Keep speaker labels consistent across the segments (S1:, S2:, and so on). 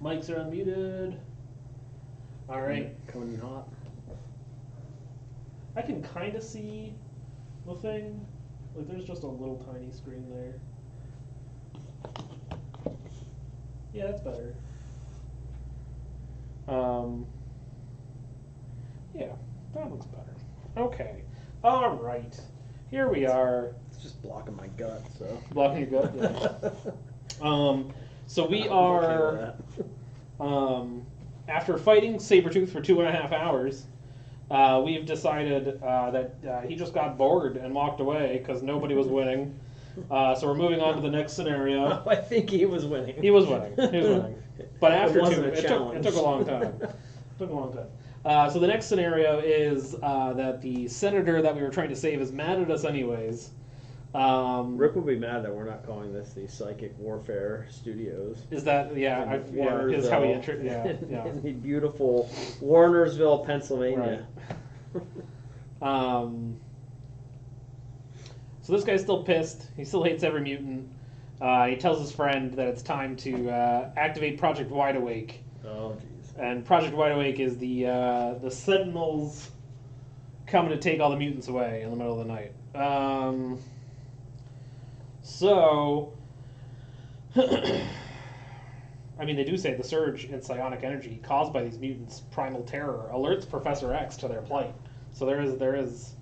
S1: Mics are unmuted. All right.
S2: Coming in hot.
S1: I can kind of see the thing. Like, there's just a little tiny screen there. Yeah, that's better. Yeah, that looks better. Okay. All right. Here we are.
S2: It's just blocking my gut, so.
S1: Blocking your gut? Yeah. So we are, after fighting Sabretooth for 2.5 hours, we've decided that he just got bored and walked away because nobody was winning. So we're moving on to the next scenario.
S2: I think he was winning.
S1: He was winning. He was winning. But after
S2: it
S1: it took a long time. Took a long time. So the next scenario is that the senator that we were trying to save is mad at us anyways.
S2: Rick will be mad that we're not calling this the Psychic Warfare Studios.
S1: Is that is how he
S2: in the beautiful Warnersville, Pennsylvania.
S1: Right. So this guy's still pissed. He still hates every mutant. He tells his friend that it's time to activate Project Wideawake.
S2: Oh, jeez.
S1: And Project Wideawake is the Sentinels coming to take all the mutants away in the middle of the night. So, I mean, they do say the surge in psionic energy caused by these mutants' primal terror alerts Professor X to their plight. So there is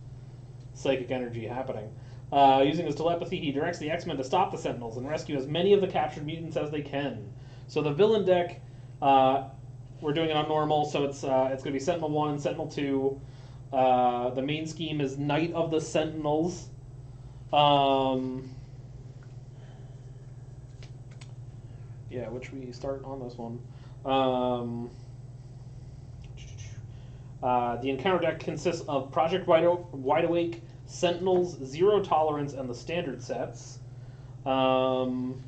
S1: psychic energy happening. Using his telepathy, he directs the X-Men to stop the Sentinels and rescue as many of the captured mutants as they can. So the villain deck, we're doing it on normal, so it's going to be Sentinel 1 and Sentinel 2. The main scheme is Knight of the Sentinels. Yeah, which we start on this one. The encounter deck consists of Project Wideawake, Sentinels, Zero Tolerance, and the standard sets. And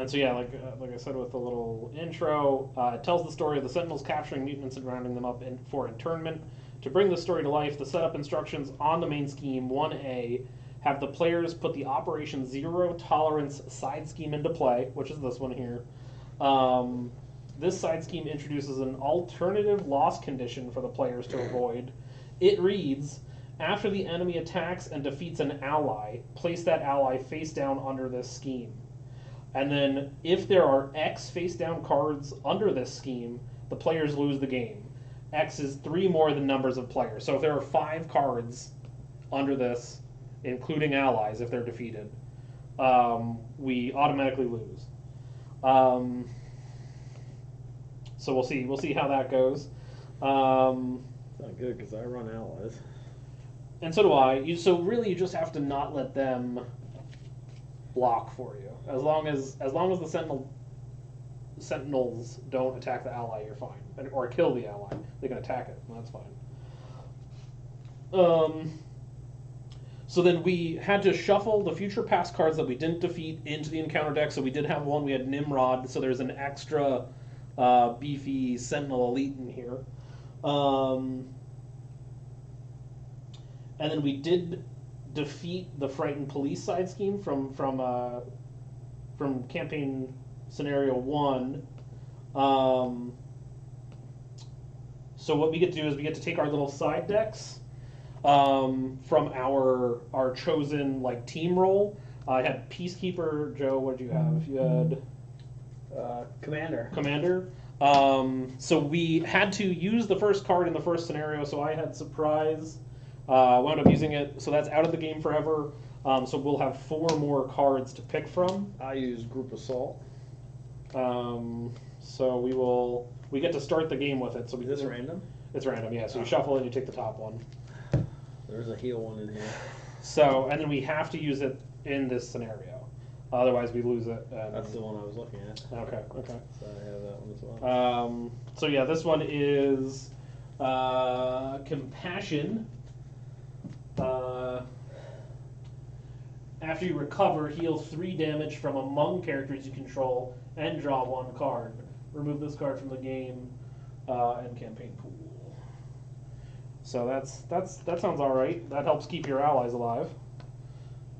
S1: so yeah, like I said with the little intro, it tells the story of the Sentinels capturing mutants and rounding them up for internment. To bring the story to life, the setup instructions on the main scheme 1A have the players put the Operation Zero Tolerance side scheme into play, which is this one here. This side scheme introduces an alternative loss condition for the players to avoid. It reads, after the enemy attacks and defeats an ally, place that ally face down under this scheme. And then, if there are X face down cards under this scheme, the players lose the game. X is 3 more than numbers of players. So if there are 5 cards under this, including allies, if they're defeated, we automatically lose. So we'll see how that goes.
S2: It's not good because I run allies.
S1: And so do I. So really, you just have to not let them block for you. As long as the Sentinels don't attack the ally, you're fine. Or kill the ally. They can attack it, and that's fine. So then we had to shuffle the future past cards that we didn't defeat into the encounter deck. So we did have one. We had Nimrod. So there's an extra beefy Sentinel Elite in here. And then we did defeat the Frightened Police side scheme from campaign scenario 1. So what we get to do is we get to take our little side decks from our chosen like team role. I had Peacekeeper. Joe, what did you have? You had Commander. So we had to use the first card in the first scenario. So I had Surprise. Wound up using it. So that's out of the game forever. So we'll have 4 more cards to pick from.
S2: I use Group Assault.
S1: So we get to start the game with it. So
S2: Is this random?
S1: It's random, yeah. So you shuffle and you take the top one.
S2: There's a heal one in here.
S1: So, and then we have to use it in this scenario. Otherwise, we lose it.
S2: That's the one I was looking at.
S1: Okay.
S2: So I have that one as well.
S1: So yeah, this one is Compassion. After you recover, heal 3 damage from among characters you control and draw 1 card. Remove this card from the game and campaign pool. So that sounds all right. That helps keep your allies alive.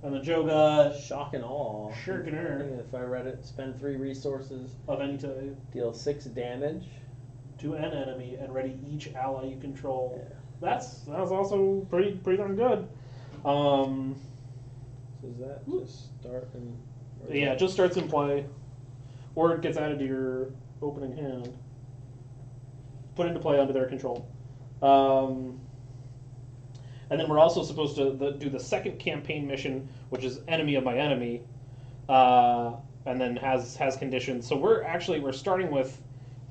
S1: And the Joga
S2: Shock and awe.
S1: Shurikener
S2: If I read it, spend 3 resources,
S1: of any type
S2: deal 6 damage.
S1: to an enemy, and ready each ally you control.
S2: Yeah.
S1: That's also pretty darn good.
S2: So does that just start and?
S1: Yeah, it just starts in play, or it gets added to your opening hand. Put into play under their control. And then we're also supposed to do the second campaign mission, which is enemy of my enemy, and then has conditions. So we're starting with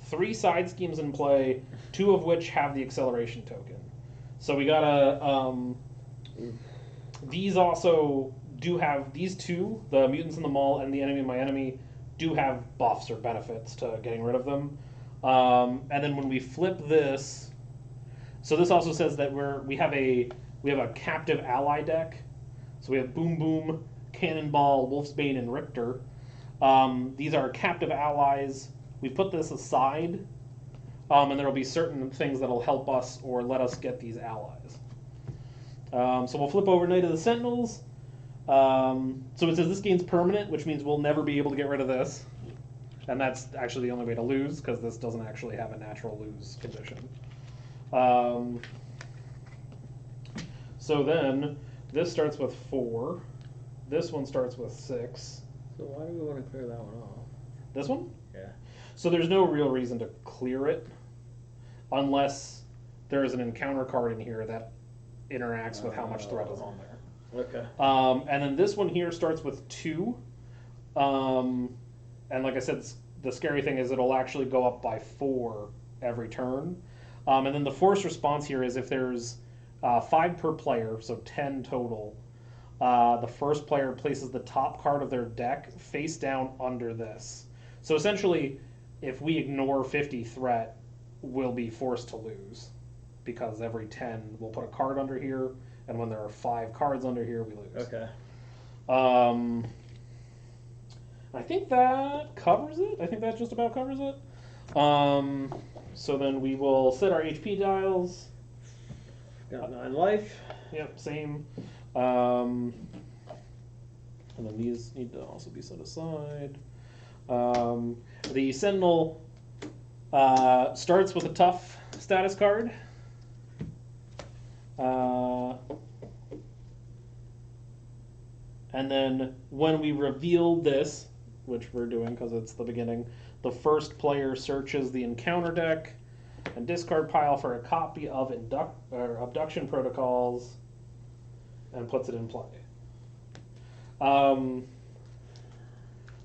S1: 3 side schemes in play, 2 of which have the acceleration token. So we gotta. These also do have these 2, the mutants in the mall and the enemy of my enemy, do have buffs or benefits to getting rid of them. And then when we flip this, so this also says that we have a captive ally deck. So we have Boom Boom, Cannonball, Wolfsbane, and Richter. These are captive allies. We put this aside, and there will be certain things that will help us or let us get these allies. So we'll flip over Knight of the Sentinels. So it says this game's permanent, which means we'll never be able to get rid of this. And that's actually the only way to lose, because this doesn't actually have a natural lose condition. So then, this starts with 4. This one starts with 6.
S2: So why do we want to clear that one off?
S1: This one?
S2: Yeah.
S1: So there's no real reason to clear it, unless there is an encounter card in here that interacts with how much threat is on there.
S2: Okay.
S1: And then this one here starts with 2. And like I said, the scary thing is it'll actually go up by 4 every turn. And then the forced response here is if there's 5 per player, so 10 total, the first player places the top card of their deck face down under this. So essentially, if we ignore 50 threat, we'll be forced to lose, because every 10 we'll put a card under here, and when there are 5 cards under here, we lose.
S2: Okay.
S1: I think that covers it. I think that just about covers it. So then we will set our HP dials.
S2: Got 9 life.
S1: Yep, same. And then these need to also be set aside. The Sentinel starts with a tough status card. And then when we reveal this, which we're doing because it's the beginning, the first player searches the encounter deck and discard pile for a copy of abduction protocols and puts it in play.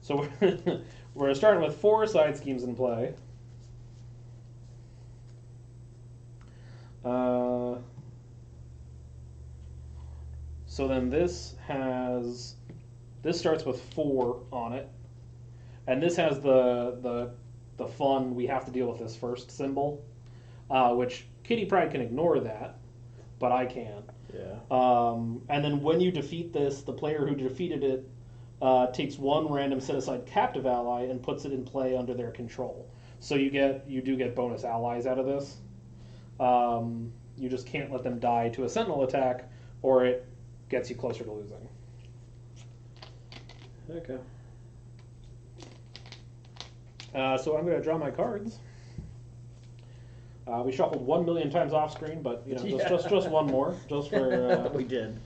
S1: So we're starting with 4 side schemes in play. So then this starts with 4 on it, and this has the fun, we have to deal with this first symbol, which Kitty Pryde can ignore that, but I can.
S2: Yeah.
S1: And then when you defeat this, the player who defeated it takes 1 random set-aside captive ally and puts it in play under their control. So you do get bonus allies out of this. You just can't let them die to a Sentinel attack, or it gets you closer to losing.
S2: Okay.
S1: So I'm going to draw my cards. We shuffled 1 million times off screen, but just one more, just for
S2: we did.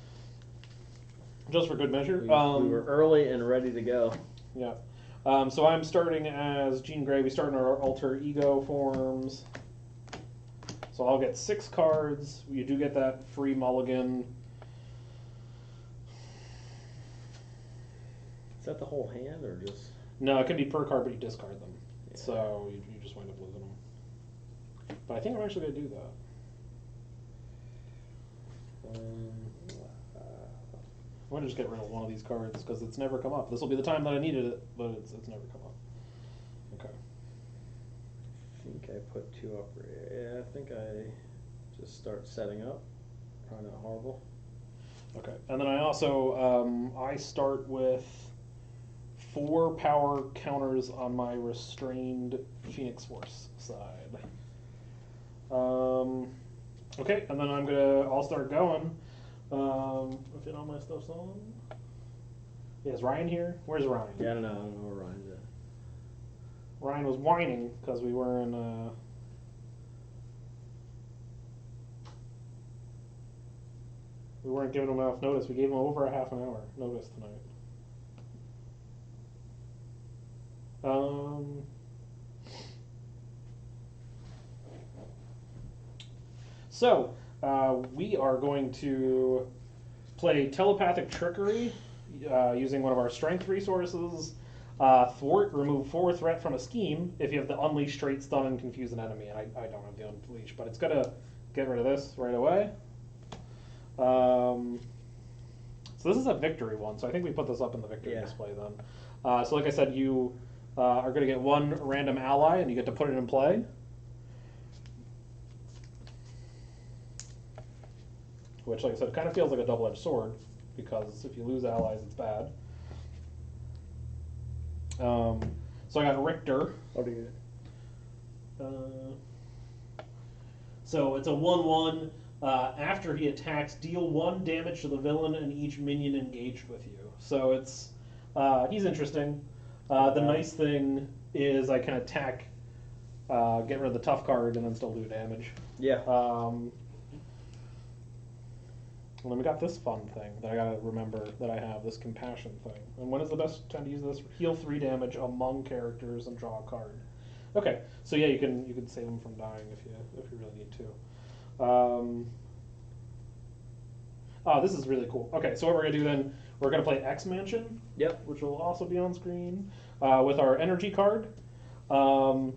S1: Just for good measure.
S2: We were early and ready to go.
S1: Yeah. So I'm starting as Jean Grey. We start in our alter ego forms. So I'll get 6 cards. You do get that free mulligan.
S2: Is that the whole hand or just?
S1: No, it can be per card, but you discard them.
S2: Yeah.
S1: So you just wind up losing them. But I think I'm actually going to do that. I'm going to just get rid of one of these cards because it's never come up. This will be the time that I needed it, but it's never come up. Okay.
S2: I think I put 2 up. Yeah, I think I just start setting up. Probably not horrible.
S1: Okay. And then I also, I start with 4 power counters on my restrained Phoenix Force side. Okay, and then I'll start going. If all my stuff's on. Yeah, is Ryan here? Where's Ryan?
S2: Yeah, I don't know where Ryan's at.
S1: Ryan was whining because we were in. We weren't giving him enough notice. We gave him over a half an hour notice tonight. So, we are going to play telepathic trickery using one of our strength resources. Thwart, remove 4 threat from a scheme if you have the unleash, straight, stun, and confuse an enemy. And I don't have the unleash, but it's going to get rid of this right away. So this is a victory one, so I think we put this up in the victory display then. So like I said, you are going to get 1 random ally, and you get to put it in play. Which, like I said, kind of feels like a double-edged sword, because if you lose allies, it's bad. So I got Richter.
S2: How do you?
S1: So it's a 1/1. After he attacks, deal 1 damage to the villain and each minion engaged with you. So it's he's interesting. The nice thing is I can attack, get rid of the tough card, and then still do damage.
S2: Yeah.
S1: And then we got this fun thing that I gotta remember that I have, this compassion thing. And when is the best time to use this? Heal 3 damage among characters and draw a card. Okay, so yeah, you can save them from dying if you really need to. Oh, this is really cool. Okay, so what we're gonna do then? We're gonna play X Mansion.
S2: Yep.
S1: Which will also be on screen with our energy card. Then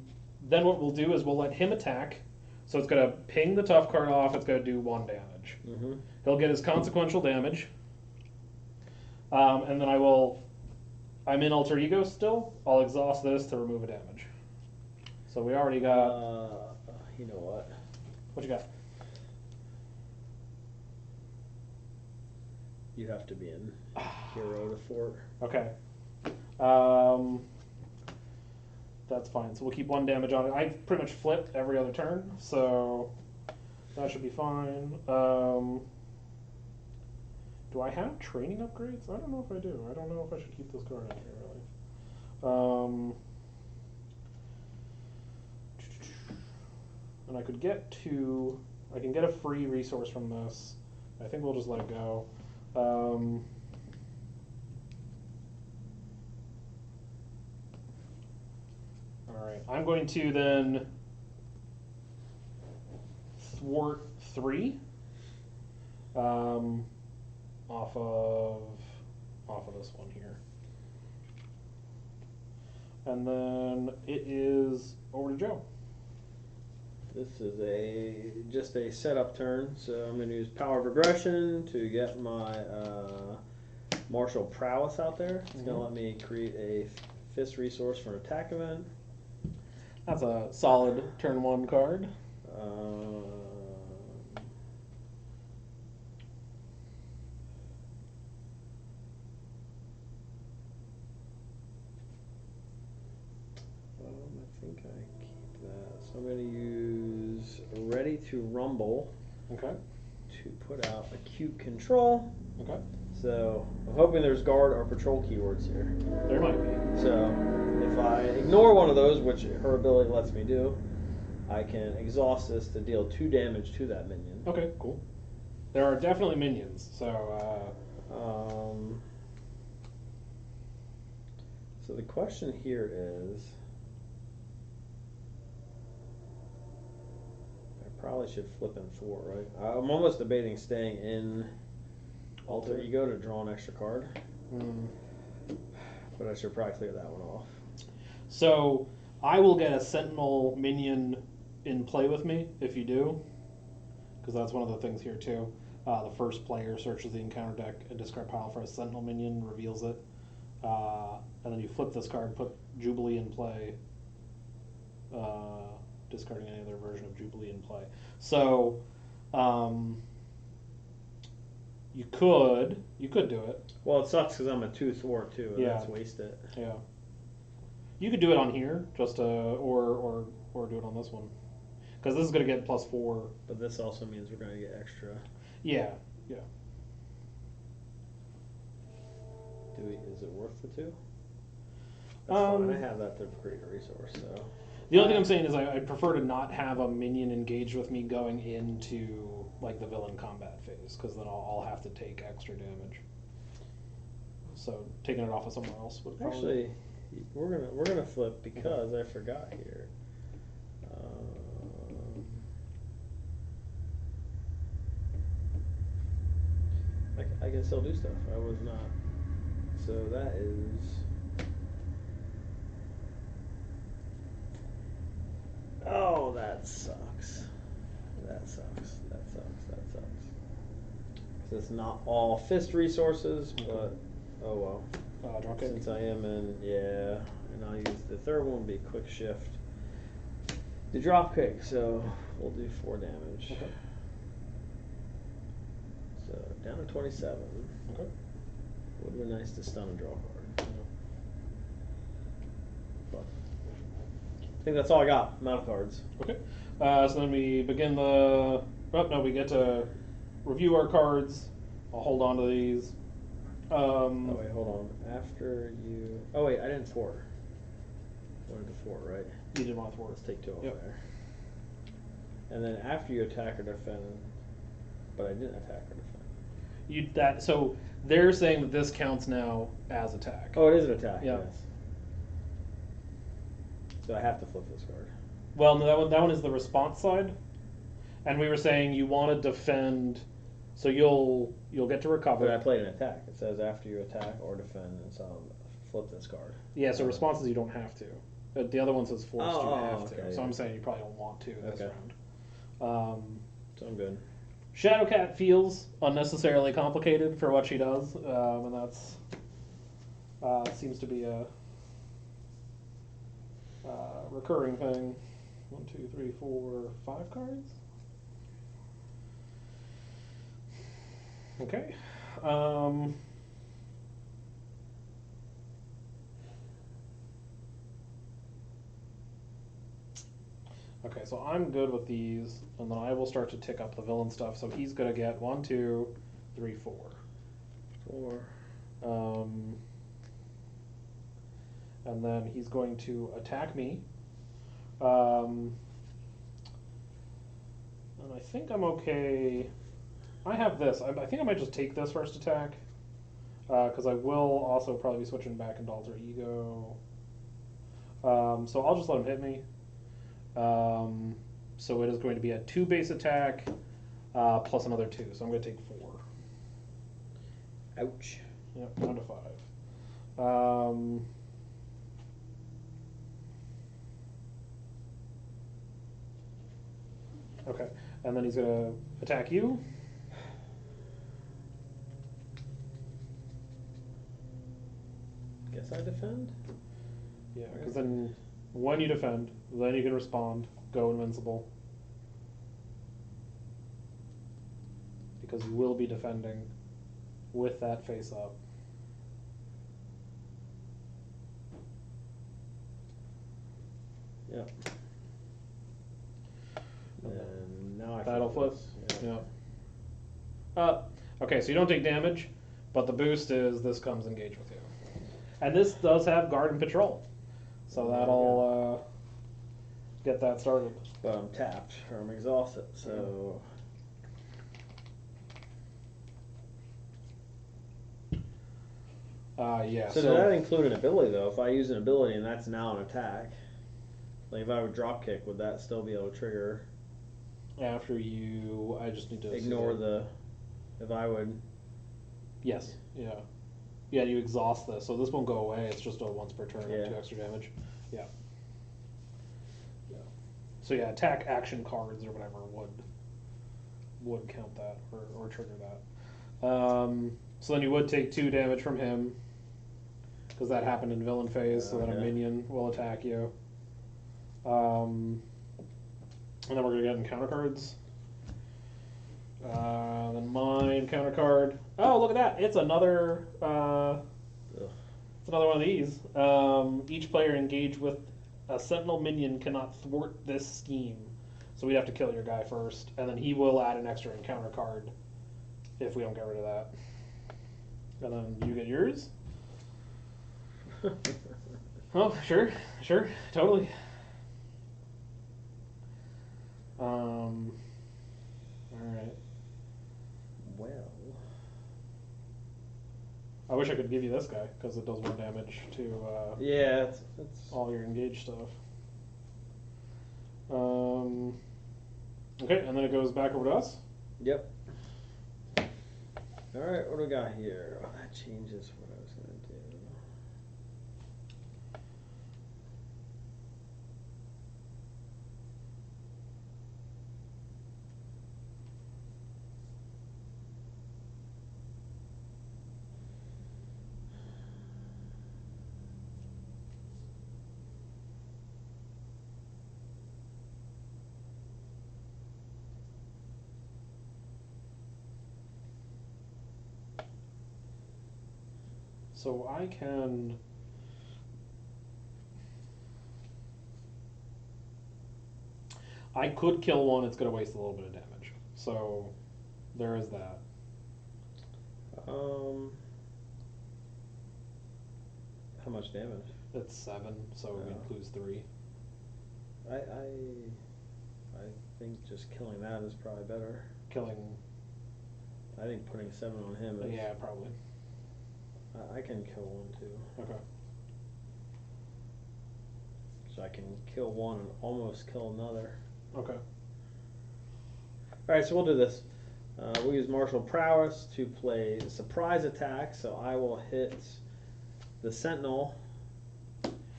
S1: what we'll do is we'll let him attack. So it's gonna ping the tough card off. It's gonna do 1 damage.
S2: Mm-hmm.
S1: He'll get his consequential damage. And then I'm in alter ego still. I'll exhaust this to remove a damage. So we already got.
S2: You know what?
S1: What you got?
S2: You have to be in hero to fort.
S1: Okay. That's fine. So we'll keep 1 damage on it. I pretty much flip every other turn, so that should be fine. Do I have training upgrades? I don't know if I do. I don't know if I should keep this card in here, really. And I could get 2. I can get a free resource from this. I think we'll just let it go. Alright, I'm going to then thwart 3 off of this one here. And then it is over to Joe.
S2: This is just a setup turn, so I'm going to use Power of Aggression to get my Martial Prowess out there. It's going to let me create a Fist resource for an attack event.
S1: That's a solid turn 1 card.
S2: I think I keep that. So I'm going to use Ready to Rumble.
S1: Okay.
S2: To put out Acute Control.
S1: Okay.
S2: So I'm hoping there's guard or patrol keywords here.
S1: There might be.
S2: So if I ignore one of those, which her ability lets me do, I can exhaust this to deal 2 damage to that minion.
S1: Okay, cool. There are definitely minions, so
S2: so the question here is, I probably should flip and thwart, right? I'm almost debating staying in alter ego to draw an extra card. But I should probably clear that one off.
S1: So I will get a Sentinel minion in play with me if you do, because that's one of the things here too. The first player searches the encounter deck and discard pile for a Sentinel minion, reveals it, and then you flip this card, put Jubilee in play, discarding any other version of Jubilee in play. So you could do it.
S2: Well, it sucks because I'm a 2 thwart too, and
S1: Yeah.
S2: that's wasted.
S1: Yeah. You could do it on here, just or do it on this one, because this is going to get +4.
S2: But this also means we're going to get extra.
S1: Yeah, yeah.
S2: Do Is it worth the 2? That's fine. I have that to create a resource. So
S1: the only thing I'm saying is I prefer to not have a minion engaged with me going into like the villain combat phase, because then I'll have to take extra damage. So taking it off of somewhere else would probably...
S2: Actually, we're gonna flip because I forgot here. I can still do stuff. I was not. So that is. Oh, that sucks. That sucks. That sucks. That sucks. Because it's not all fist resources, but oh well.
S1: Drop kick.
S2: Since I am in, yeah, and I'll use the third one, be quick shift. The drop kick, so we'll do 4 damage.
S1: Okay.
S2: So down to 27.
S1: Okay.
S2: Would have been nice to stun and draw a card. But I think that's all I got. I'm out of cards.
S1: Okay. So then we begin the. Oh no, we get to review our cards. I'll hold on to these.
S2: Oh wait, hold on. After you. Oh wait, I didn't 4. I wanted to 4, right?
S1: You did want 4.
S2: Let's take 2 off
S1: Yep.
S2: there. And then after you attack or defend, but I didn't attack or defend.
S1: So they're saying that this counts now as attack.
S2: Oh, it is an attack.
S1: Yeah.
S2: Yes. So I have to flip this card.
S1: Well, no, that one is the response side, and we were saying you want to defend, so you'll get to recover.
S2: But I played an attack. It says after you attack or defend, and so I'll flip this card.
S1: Yeah, so responses you don't have to. The other one says forced you have to.
S2: Okay,
S1: So
S2: yeah.
S1: I'm saying you probably don't want to this
S2: Okay.
S1: round.
S2: So I'm good.
S1: Shadowcat feels unnecessarily complicated for what she does, and that's seems to be a recurring thing. 1, 2, 3, 4, 5 cards. Okay. Okay, so I'm good with these, and then I will start to tick up the villain stuff. So he's gonna get 1, 2, 3, 4.
S2: 4.
S1: And then he's going to attack me. And I think I'm okay. I have this. I think I might just take this first attack, because I will also probably be switching back into Alter Ego. So I'll just let him hit me. So it is going to be a 2 base attack plus another 2. So I'm going to take 4.
S2: Ouch.
S1: Yep, down to 5. Okay, and then he's going to attack you.
S2: Guess I defend?
S1: Yeah, because then when you defend, then you can respond, go invincible. Because you will be defending with that face up.
S2: Yep. And now I
S1: Battle flip.
S2: this.
S1: Yeah. Okay, so you don't take damage, but the boost is this comes engage with you. And this does have guard and patrol. So that'll get that started.
S2: But I'm tapped, or I'm exhausted, so...
S1: Yeah.
S2: So does that include an ability, though? If I use an ability and that's now an attack, like if I would drop kick, would that still be able to trigger?
S1: After you, I just need to
S2: Ignore the... If I would...
S1: Yes, yeah. Yeah, you exhaust this, so this won't go away, it's just a once per turn,
S2: Yeah.
S1: 2 extra damage. Yeah. Yeah. So yeah, attack action cards or whatever would count that, or trigger that. So then you would take 2 damage from him, because that happened in villain phase, so then a
S2: Okay.
S1: minion will attack you. And then we're going to get encounter cards. Then my encounter card. Oh, look at that! It's another. It's another one of these. Each player engaged with a Sentinel minion cannot thwart this scheme. So we'd have to kill your guy first, and then he will add an extra encounter card if we don't get rid of that. And then you get yours. Oh, sure, totally. All right.
S2: Well,
S1: I wish I could give you this guy because it does 1 damage to
S2: yeah, it's
S1: all your engaged stuff. Okay, and then it goes back over to us.
S2: Yep. All right, what do we got here? Oh, that changes what I was gonna do.
S1: So I can. I could kill one. It's going to waste a little bit of damage. So there is that.
S2: How much damage?
S1: It's 7, so it includes 3.
S2: I think just killing that is probably better.
S1: Killing.
S2: I think putting 7 on him is.
S1: Yeah, probably.
S2: I can kill one too.
S1: Okay.
S2: So I can kill one and almost kill another.
S1: Okay.
S2: Alright, so we'll do this. We'll use martial prowess to play surprise attack, so I will hit the Sentinel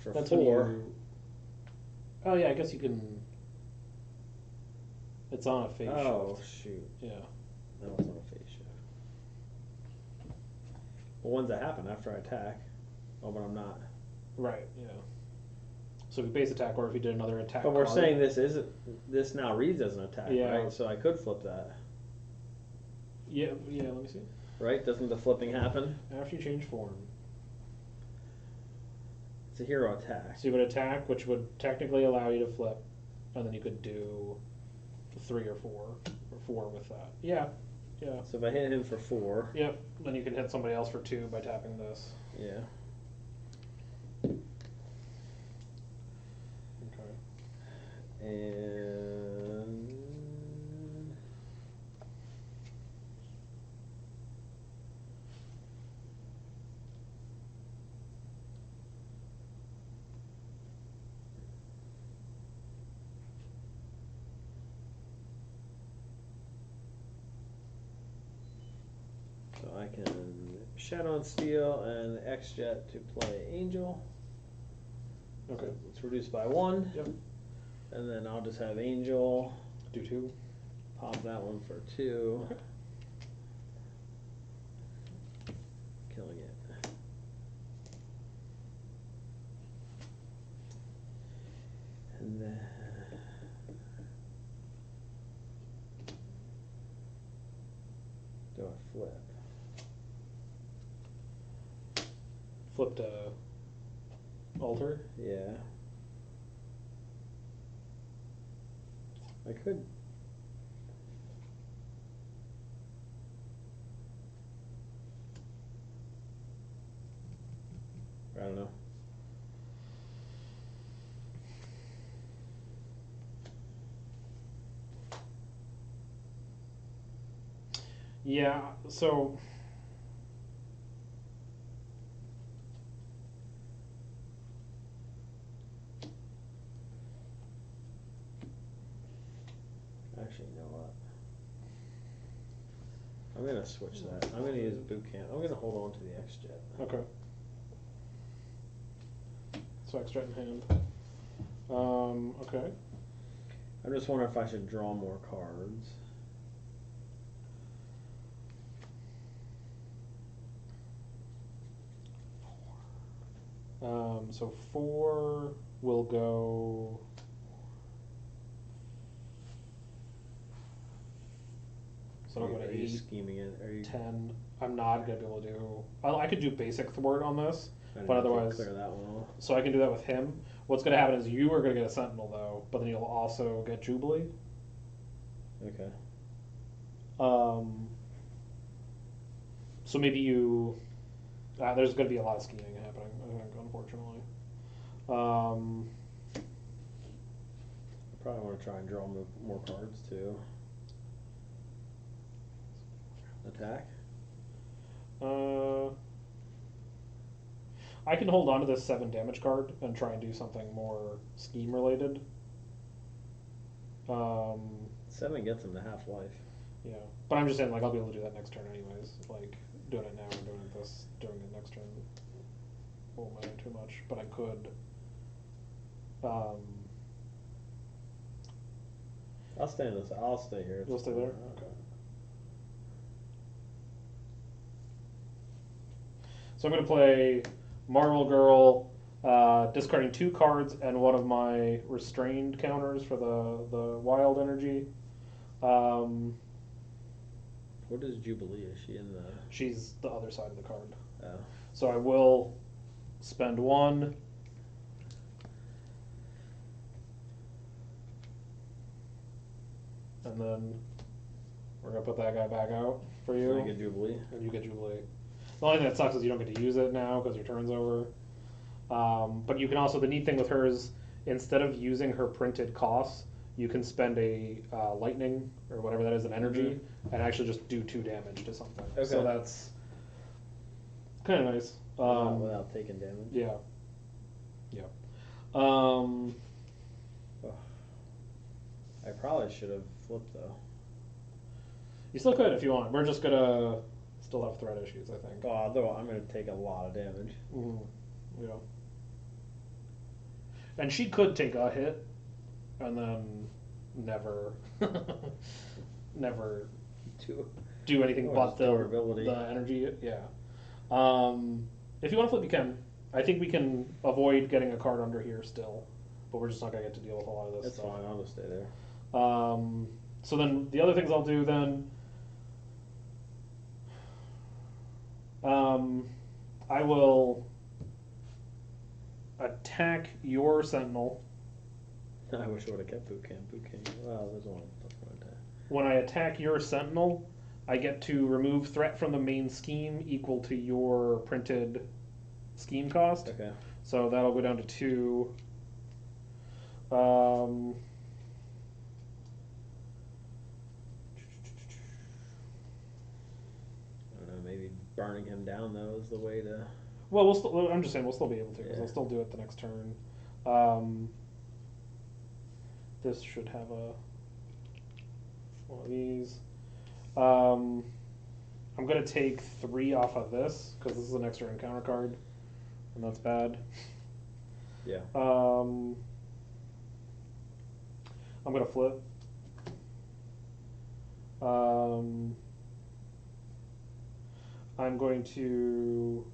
S2: for
S1: That's
S2: 4.
S1: when you. Oh yeah, I guess you can. It's on a phase shift.
S2: Oh shoot.
S1: Yeah.
S2: That was on a phase shift. Well, when's that happen? After I attack? Oh, but I'm not.
S1: Right. Yeah. So if you base attack, or if you did another attack.
S2: But we're
S1: card,
S2: saying this now reads as an attack,
S1: Yeah.
S2: right? So I could flip that,
S1: Yeah. Yeah. Let me see.
S2: right? Doesn't the flipping happen?
S1: After you change form,
S2: It's a hero attack.
S1: so you would attack, which would technically allow you to flip, and then you could do 3 or 4 or 4 with that. Yeah. Yeah.
S2: So if I hit him for 4,
S1: Yep. Then you can hit somebody else for 2 by tapping this.
S2: yeah.
S1: Okay.
S2: And so I can Shadow and Steel and X-Jet to play Angel.
S1: Okay.
S2: So it's reduced by 1.
S1: Yep.
S2: And then I'll just have Angel
S1: Do 2.
S2: pop that one for 2.
S1: Okay.
S2: Killing it. And then do I flip?
S1: Flip to alter.
S2: Yeah. I could. I don't know.
S1: Yeah. So.
S2: Actually, you know what? I'm gonna switch that. I'm gonna use boot camp. I'm gonna hold on to the X-Jet.
S1: Okay. So extra in hand. Okay.
S2: I'm just wondering if I should draw more cards.
S1: So 4 will go. So I'll go to
S2: Are you
S1: 8,
S2: scheming it? Are you
S1: 10. I'm not gonna be able to do. I could do basic thwart on this,
S2: I didn't
S1: but
S2: know if you'd
S1: otherwise,
S2: clear that one off.
S1: so I can do that with him. What's gonna happen is you are gonna get a Sentinel though, but then you'll also get Jubilee.
S2: Okay.
S1: So maybe you. There's gonna be a lot of scheming happening, I think, unfortunately.
S2: I probably want to try and draw more cards to attack.
S1: I can hold on to this 7 damage card and try and do something more scheme related.
S2: 7 gets him to half life.
S1: Yeah, but I'm just saying, like, I'll be able to do that next turn anyways. Like, doing it now or doing it next turn won't matter too much. But I could.
S2: I'll stay in this. I'll stay here.
S1: You'll stay there. Okay. So I'm going to play Marvel Girl, discarding 2 cards and one of my restrained counters for the wild energy.
S2: What is Jubilee? Is she in the?
S1: She's the other side of the card.
S2: Oh.
S1: So I will spend 1. And then we're going to put that guy back out for you.
S2: And I get Jubilee.
S1: And you get Jubilee. The only thing that sucks is you don't get to use it now because your turn's over. But you can also, the neat thing with her is, instead of using her printed costs, you can spend a lightning, or whatever that is, an energy, and actually just do 2 damage to something.
S2: Okay.
S1: So that's kind of nice.
S2: Without taking damage.
S1: Yeah. Yeah.
S2: I probably should have flipped though.
S1: You still could if you want. We're just gonna still have threat issues, I think.
S2: Oh, though I'm gonna take a lot of damage.
S1: Yeah. And she could take a hit, and then never do anything but the energy. Yeah. If you want to flip, you can. I think we can avoid getting a card under here still, but we're just not gonna get to deal with a lot of this.
S2: That's
S1: stuff.
S2: fine. I'll just stay there.
S1: So then the other things I'll do then. I will attack your Sentinel.
S2: I wish I would have kept boot camp. Well, there's one attack.
S1: When I attack your Sentinel, I get to remove threat from the main scheme equal to your printed scheme cost.
S2: Okay.
S1: So that'll go down to 2. I
S2: don't know. Maybe burning him down though is the way to.
S1: Well, I'm just saying we'll still be able to because I'll still do it the next turn. This should have one of these. I'm going to take 3 off of this because this is an extra encounter card, and that's bad.
S2: Yeah.
S1: I'm going to flip. I'm going to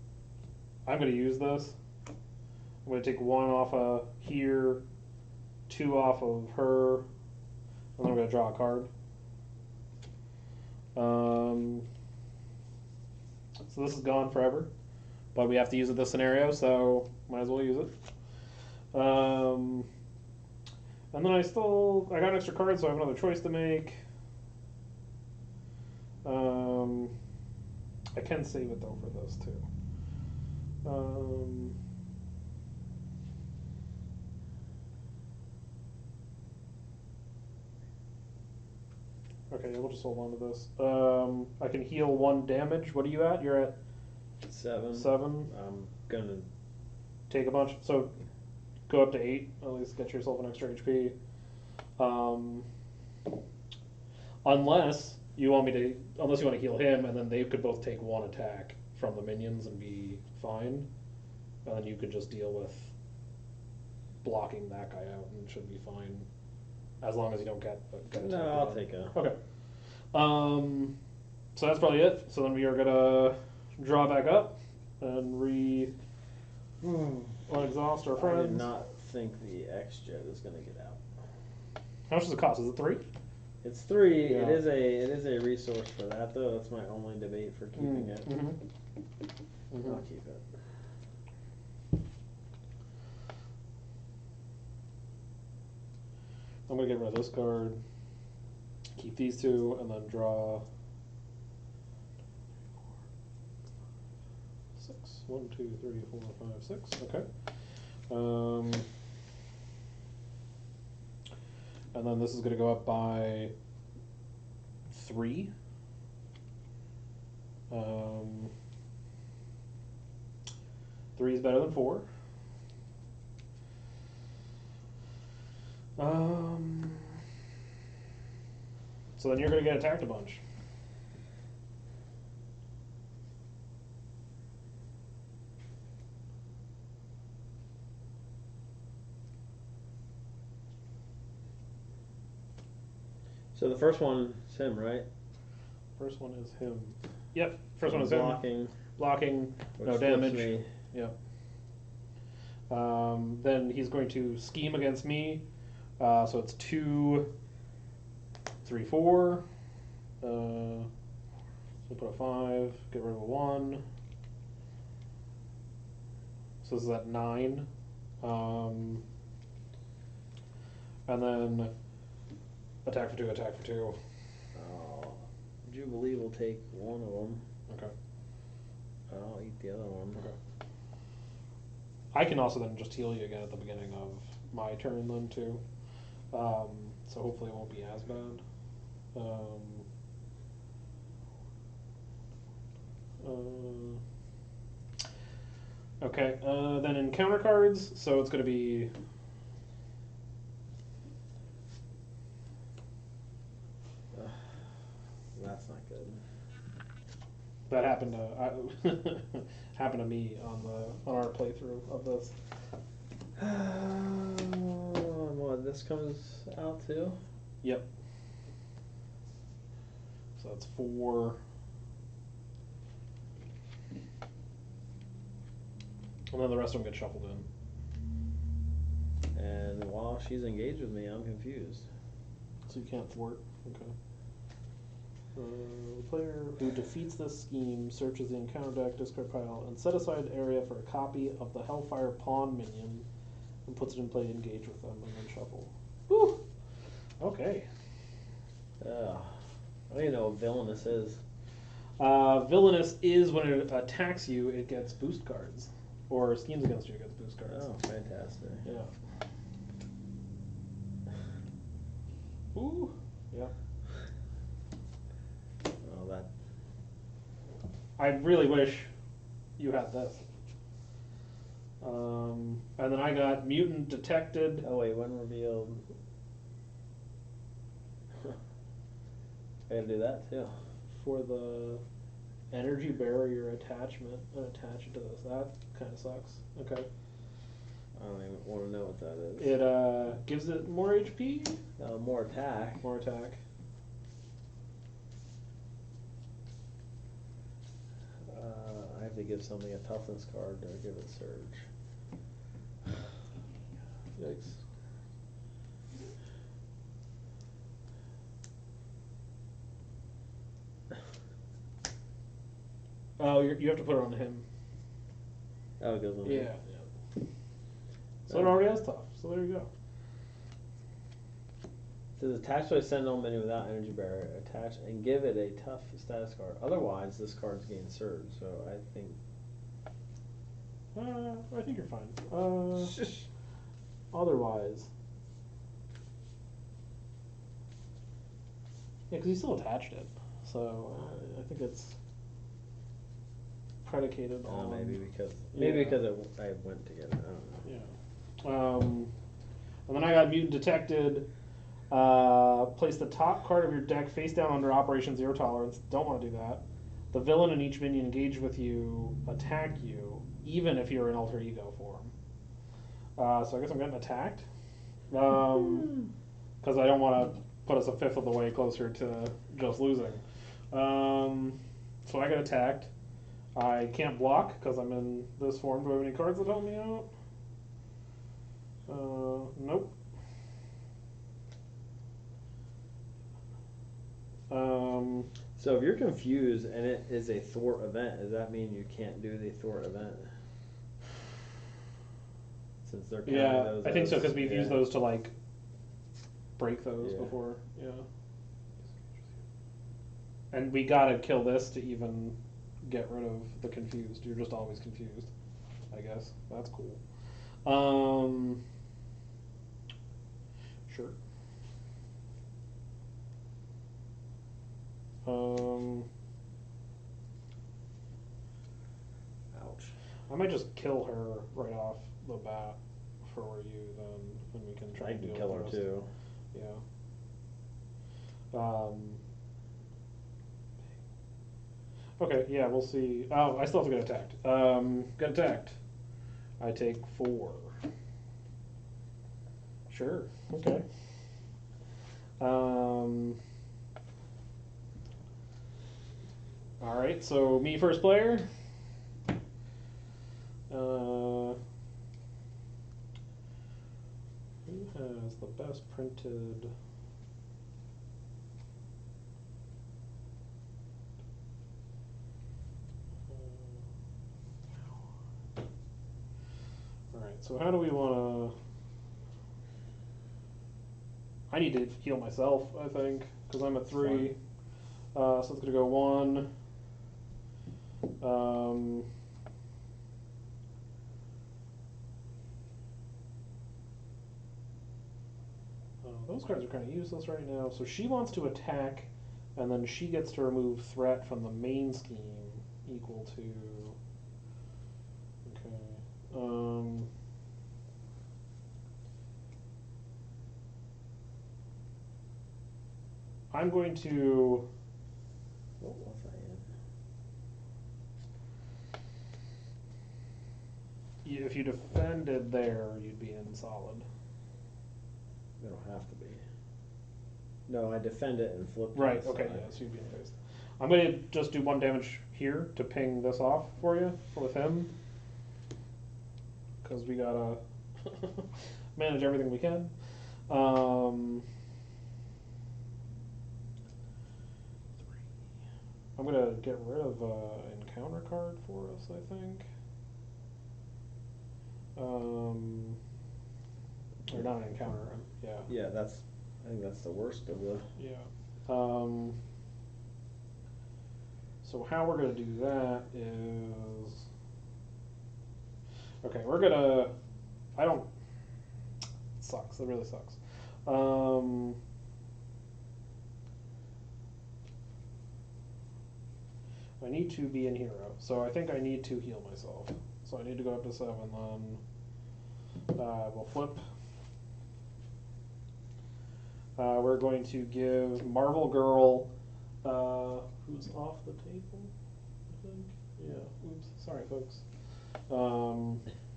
S1: use this. I'm going to take 1 off of here, 2 off of her, and then I'm going to draw a card. So this is gone forever, but we have to use it this scenario, so might as well use it. And then I got an extra card, so I have another choice to make. I can save it though for this too. Okay, we'll just hold on to this. I can heal 1 damage. What are you at? You're at
S2: 7.
S1: 7.
S2: I'm gonna
S1: take a bunch. So go up to 8. At least get yourself an extra HP. Unless you want to heal him, and then they could both take 1 attack from the minions and be fine, and then you could just deal with blocking that guy out and it should be fine, as long as you don't get attacked.
S2: No, I'll take a.
S1: Okay. So that's probably it. So then we are gonna draw back up and exhaust our friends.
S2: I did not think the X-Jet is gonna get out.
S1: How much does it cost? Is it 3?
S2: It's 3.
S1: Yeah.
S2: It is a resource for that though. That's my only debate for keeping it. I'll keep it.
S1: I'm gonna get rid of this card, keep these 2, and then draw 6. 1, 2, 3, 4, 5, 6. Okay. And then this is going to go up by 3. 3 is better than 4. So then you're going to get attacked a bunch.
S2: So the first one is him, right?
S1: First one is him. Yep. First one is
S2: blocking,
S1: him. Blocking. No
S2: which
S1: damage.
S2: flips me.
S1: Yep. Then he's going to scheme against me. So it's 2, 3, 4. So put a 5. Get rid of a 1. So this is at 9. And then attack for 2. Attack for 2.
S2: Oh, Jubilee will take one of them.
S1: Okay.
S2: I'll eat the other one.
S1: Okay. I can also then just heal you again at the beginning of my turn then too. So hopefully it won't be as bad. Okay, then encounter cards, so it's going to be
S2: that's not good.
S1: that happened to happened to me on our playthrough of this.
S2: Well, this comes out too?
S1: Yep. So that's 4. And then the rest of them get shuffled in.
S2: And while she's engaged with me, I'm confused.
S1: So you can't thwart. Okay. The player who defeats this scheme searches the encounter deck, discard pile, and set aside area for a copy of the Hellfire Pawn minion, and puts it in play to engage with them, and then shuffle. Whew. Okay.
S2: I don't even know what villainous is.
S1: Villainous is when it attacks you, it gets boost cards. Or schemes against you, it gets boost cards.
S2: Oh, fantastic.
S1: Yeah. Ooh. Yeah.
S2: Oh, that.
S1: I really wish you had this. And then I got Mutant detected.
S2: Oh, wait, when revealed. I gotta do that too.
S1: For the energy barrier attachment and attach it to this. That kind of sucks. Okay.
S2: I don't even want to know what that is.
S1: It gives it more HP.
S2: More attack.
S1: More attack.
S2: I have to give something a toughness card to give it surge.
S1: Yikes. Oh, you have to put it on him.
S2: Oh, it goes on.
S1: Yeah. So it already has tough. So there you go.
S2: It says attach to a Sentinel menu without energy barrier. Attach and give it a tough status card. Otherwise, this card's gain surge. So I think.
S1: I think you're fine. Otherwise. Yeah, because you still attached it. So I think it's predicated on.
S2: Maybe because I went to get it. I don't know.
S1: Yeah. And then I got Mutant detected. Place the top card of your deck face down under Operation Zero Tolerance. Don't want to do that. The villain and each minion engaged with you attack you, even if you're in alter ego form. So I guess I'm getting attacked. Because I don't want to put us a fifth of the way closer to just losing. So I get attacked. I can't block because I'm in this form. Do I have any cards that help me out? Nope.
S2: So if you're confused and it is a thwart event, does that mean you can't do the thwart event? Since they're counting those.
S1: I think so because we've used those to like break those before. Yeah. And we gotta kill this to even get rid of the confused. You're just always confused, I guess. That's cool. Sure.
S2: Ouch.
S1: I might just kill her right off the bat for you, then, and we can try
S2: I
S1: and
S2: can
S1: deal
S2: kill her
S1: with the rest.
S2: too.
S1: Yeah. Okay, yeah, we'll see. Oh, I still have to get attacked. Get attacked. I take 4. Sure. Okay. All right. So me first player. Who has the best printed? All right. So how do we want to? I need to heal myself, I think, because I'm at 3. So it's gonna go 1. Those cards are kind of useless right now. So she wants to attack, and then she gets to remove threat from the main scheme equal to. Okay. I'm going to.
S2: What was I in?
S1: If you defended there, you'd be in solid.
S2: You don't have to be. No, I defend it and flip.
S1: Right. Okay. Yeah. So you'd be in phase. I'm going to just do 1 damage here to ping this off for you with him, because we gotta manage everything we can. I'm gonna get rid of an encounter card for us, I think. Or not an encounter. Yeah.
S2: Yeah, I think that's the worst of the.
S1: Yeah. So how we're gonna do that is, okay, we're gonna. I don't. It sucks. It really sucks. I need to be in hero, so I think I need to heal myself. So I need to go up to 7, then we'll flip. We're going to give Marvel Girl, who's off the table, I think. Yeah. Oops. Sorry, folks.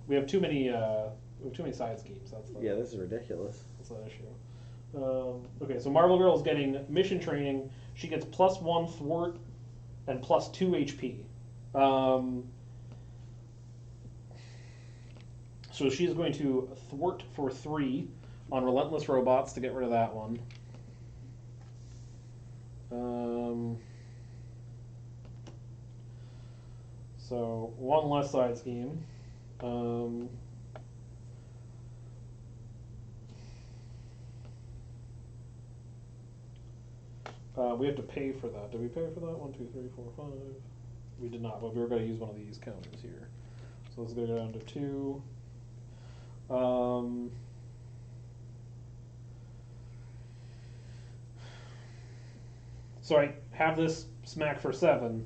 S1: We have too many. We have too many side schemes. That's the.
S2: Yeah, this is ridiculous.
S1: That's the issue. Okay, so Marvel Girl is getting mission training. She gets +1 thwart and +2 HP. So she's going to thwart for 3 on Relentless Robots to get rid of that one. So 1 less side scheme. We have to pay for that. Did we pay for that? 1, 2, 3, 4, 5. We did not, but we were going to use one of these counters here. So this is going to go down to 2. So I have this smack for 7.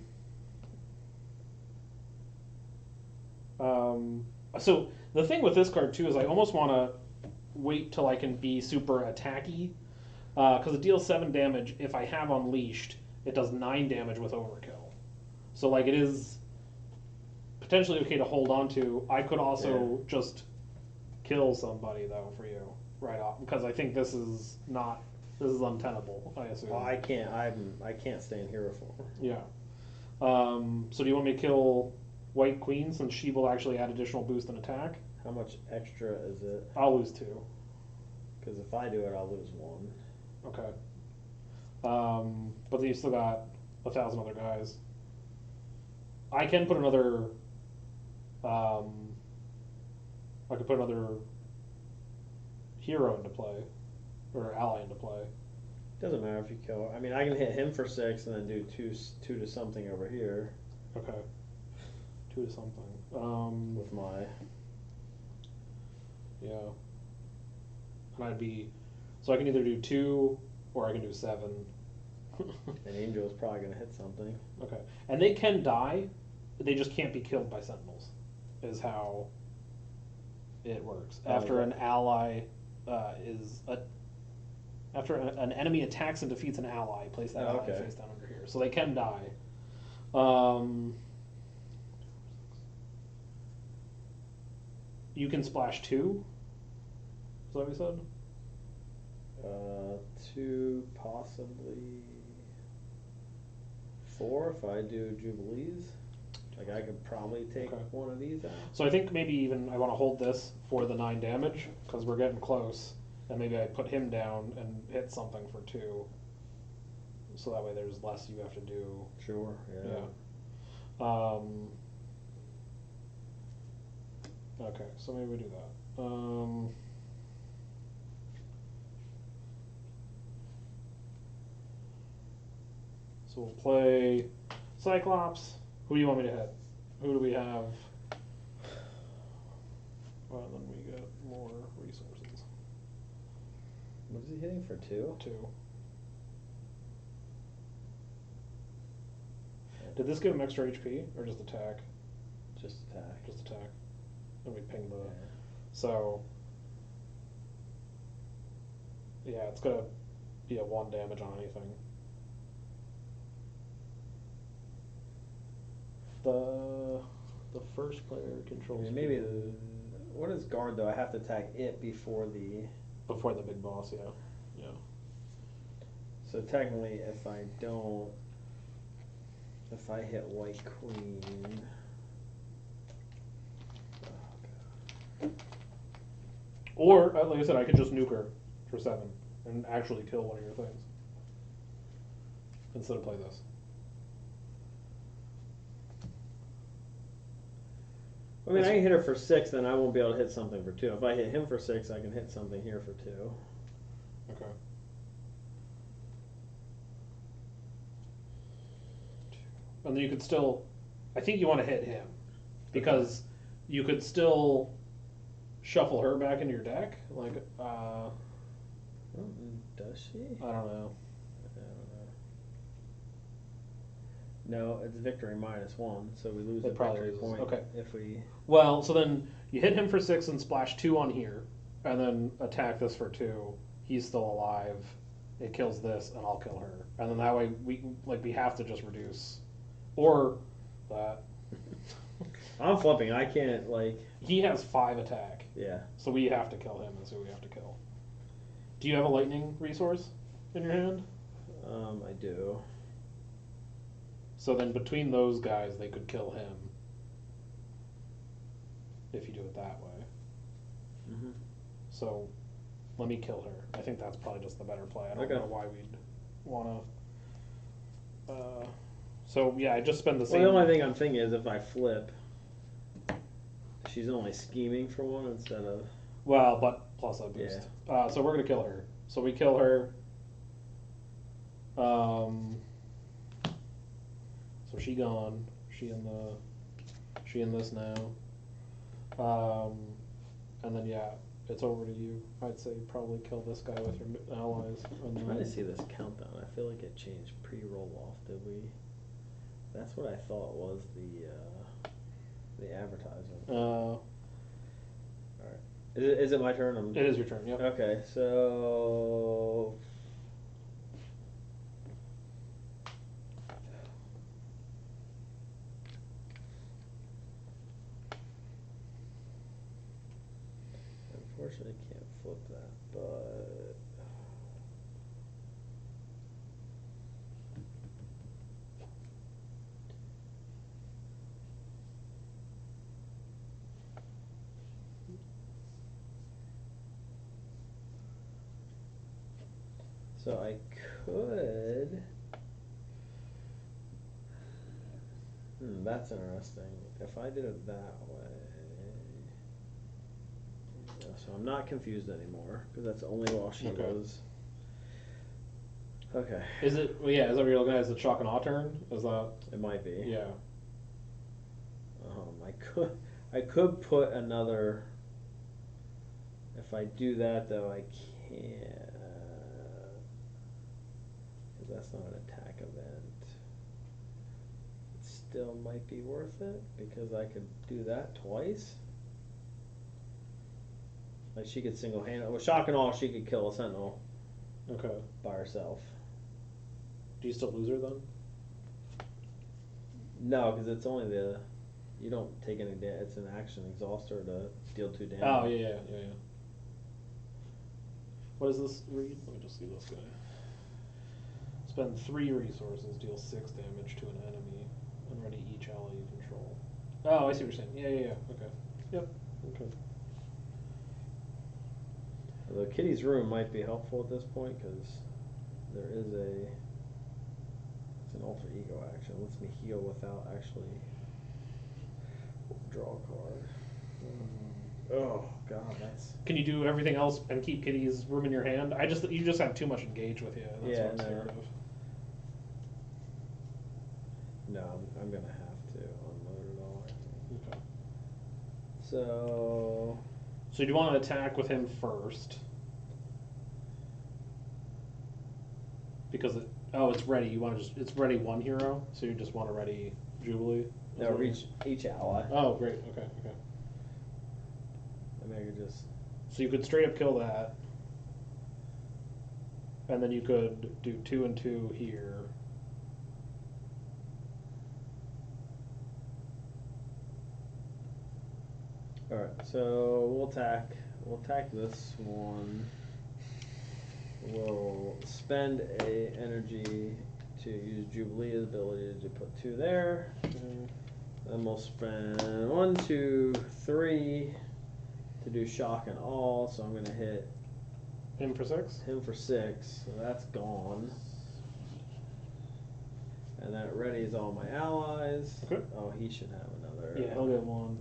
S1: So the thing with this card too is I almost want to wait till I can be super attacky, because it deals 7 damage. If I have Unleashed, it does 9 damage with Overkill. So like it is potentially okay to hold on to. I could also just kill somebody though for you right off, because I think this is untenable, I assume.
S2: Oh, I can't stay in hero form.
S1: Yeah. So do you want me to kill White Queen, since she will actually add additional boost and attack?
S2: How much extra is it?
S1: I'll lose 2.
S2: Because if I do it, I'll lose 1.
S1: Okay. But then you still got 1,000 other guys. I can put another. I could put another hero into play, or ally into play.
S2: Doesn't matter if you kill. I mean, I can hit him for 6 and then do two to something over here.
S1: Okay. 2 to something.
S2: With my
S1: Yeah. And I'd be, so I can either do 2 or I can do 7.
S2: an angel is probably gonna hit something.
S1: Okay. And they can die, they just can't be killed by sentinels, is how it works. After an ally after an enemy attacks and defeats an ally, place that ally face down under here. So they can die. You can splash 2. Is that what we said?
S2: 2, possibly 4 if I do Jubilees. Like I could probably take one of these out.
S1: So I think maybe even I want to hold this for the 9 damage because we're getting close, and maybe I put him down and hit something for 2. So that way there's less you have to do.
S2: Sure. Yeah.
S1: Okay, so maybe we do that. So we'll play Cyclops. Who do you want me to hit? Who do we have? Well, then we get more resources.
S2: What is he hitting for 2?
S1: 2. Did this give him extra HP or just attack?
S2: Just attack.
S1: Just attack. And we ping the.
S2: Yeah.
S1: So. Yeah, it's gonna be a 1 damage on anything. The first player controls.
S2: Maybe what is guard though? I have to attack it before the
S1: big boss. Yeah. Yeah.
S2: So technically, if I hit White Queen.
S1: Or, like I said, I could just nuke her for 7 and actually kill one of your things instead of play this.
S2: I mean, I can hit her for 6, then I won't be able to hit something for 2. If I hit him for 6, I can hit something here for 2.
S1: Okay. And then you could still, I think you want to hit him because you could still shuffle her back into your deck. Like,
S2: does she?
S1: I don't know.
S2: No, it's victory -1, so we lose
S1: It
S2: a
S1: probably
S2: victory
S1: loses.
S2: point.
S1: Okay.
S2: If we.
S1: Well, so then you hit him for 6 and splash 2 on here, and then attack this for 2. He's still alive. It kills this, and I'll kill her. And then that way we have to just reduce, or that.
S2: I'm flipping. I can't
S1: He has 5 attack.
S2: Yeah.
S1: So we have to kill him, and so we have to kill. Do you have a lightning resource in your hand?
S2: I do.
S1: So then between those guys, they could kill him. If you do it that way.
S2: Mm-hmm.
S1: So let me kill her. I think that's probably just the better play. I don't know why we'd want to. So yeah, I just spend the same.
S2: Well, the only thing I'm thinking is if I flip, she's only scheming for 1 instead of.
S1: Well, but plus a boost.
S2: Yeah.
S1: So we're gonna kill her. So we kill her. So she gone. She in this now. And then yeah, it's over to you. I'd say probably kill this guy with your allies.
S2: I'm trying to see this countdown. I feel like it changed pre-roll off. Did we? That's what I thought was the advertisement. All right. Is it my turn?
S1: It is your turn. Yep.
S2: Okay, so. Unfortunately, I can't flip that, but. So I could. That's interesting. If I did it that way. So I'm not confused anymore because that's only while she was. Okay.
S1: Is it? Well, yeah. Is that what you're looking at? Is the shock and awe turn? Is that?
S2: It might be.
S1: Yeah.
S2: I could put another. If I do that though, I can't. Because that's not an attack event. It still might be worth it because I could do that twice. Like she could single-handed, with shock and awe, she could kill a sentinel.
S1: Okay.
S2: By herself.
S1: Do you still lose her then?
S2: No, because it's only the. You don't take any damage. It's an action exhauster to deal 2 damage.
S1: Oh yeah. What does this read? Let me just see this guy. Spend 3 resources, deal 6 damage to an enemy, and ready each ally you control. Oh, I see what you're saying. Yeah. Okay. Yep. Okay.
S2: The Kitty's Room might be helpful at this point because there is a. It's an alter ego action. It lets me heal without actually draw a card. Oh God, that's.
S1: Can you do everything else and keep Kitty's Room in your hand? You just have too much engaged with you. That's what I'm scared of.
S2: No, I'm gonna have to unload it all.
S1: Okay.
S2: So
S1: do you want to attack with him first? Because it's ready. You want to it's ready 1 hero, so you just want to ready Jubilee.
S2: no, reach each ally.
S1: Oh, great. Okay.
S2: I mean, I could just.
S1: So you could straight up kill that, and then you could do 2 and 2 here.
S2: All right, so we'll attack. We'll attack this one. We'll spend a energy to use Jubilee's ability to put 2 there. Then we'll spend 1, 2, 3 to do shock and awe. So I'm gonna hit
S1: Him for 6.
S2: him for 6. So that's gone. And then it readies all my allies.
S1: Okay.
S2: Oh, he should have another.
S1: Yeah, he'll get 1.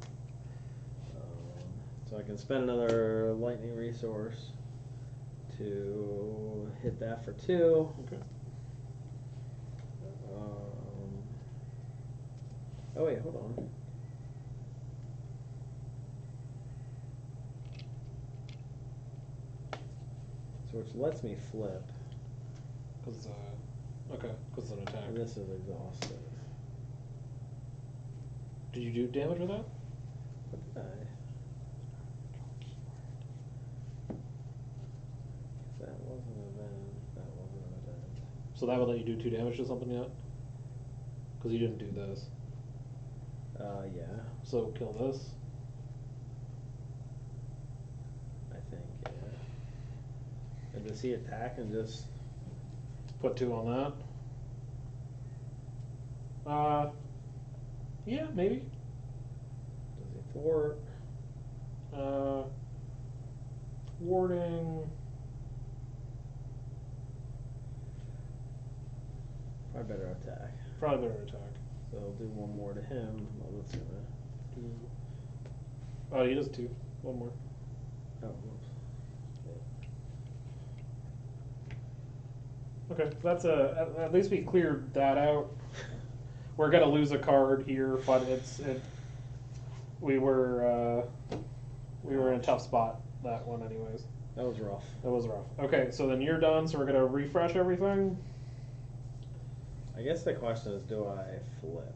S2: So I can spend another lightning resource to hit that for 2.
S1: Okay.
S2: Oh wait, hold on. So which lets me flip.
S1: Because it's an attack.
S2: And this is exhausted.
S1: Did you do damage with that?
S2: What did I? That wasn't an event. That wasn't an event.
S1: So that would let you do 2 damage to something yet? Because you didn't do this.
S2: Yeah.
S1: So kill this.
S2: I think, yeah. And does he attack and just.
S1: Put 2 on that. Yeah, maybe.
S2: Does he thwart?
S1: Warding.
S2: Probably better attack.
S1: Probably better attack.
S2: So I'll do 1 more to him. Well, that's gonna.
S1: Oh, he does 2. 1 more.
S2: Oh, whoops.
S1: Okay, that's at least we cleared that out. We're gonna lose a card here, but we were in a tough spot that one anyways.
S2: That was rough.
S1: That was rough. Okay, so then you're done. So we're gonna refresh everything.
S2: I guess the question is, do I flip?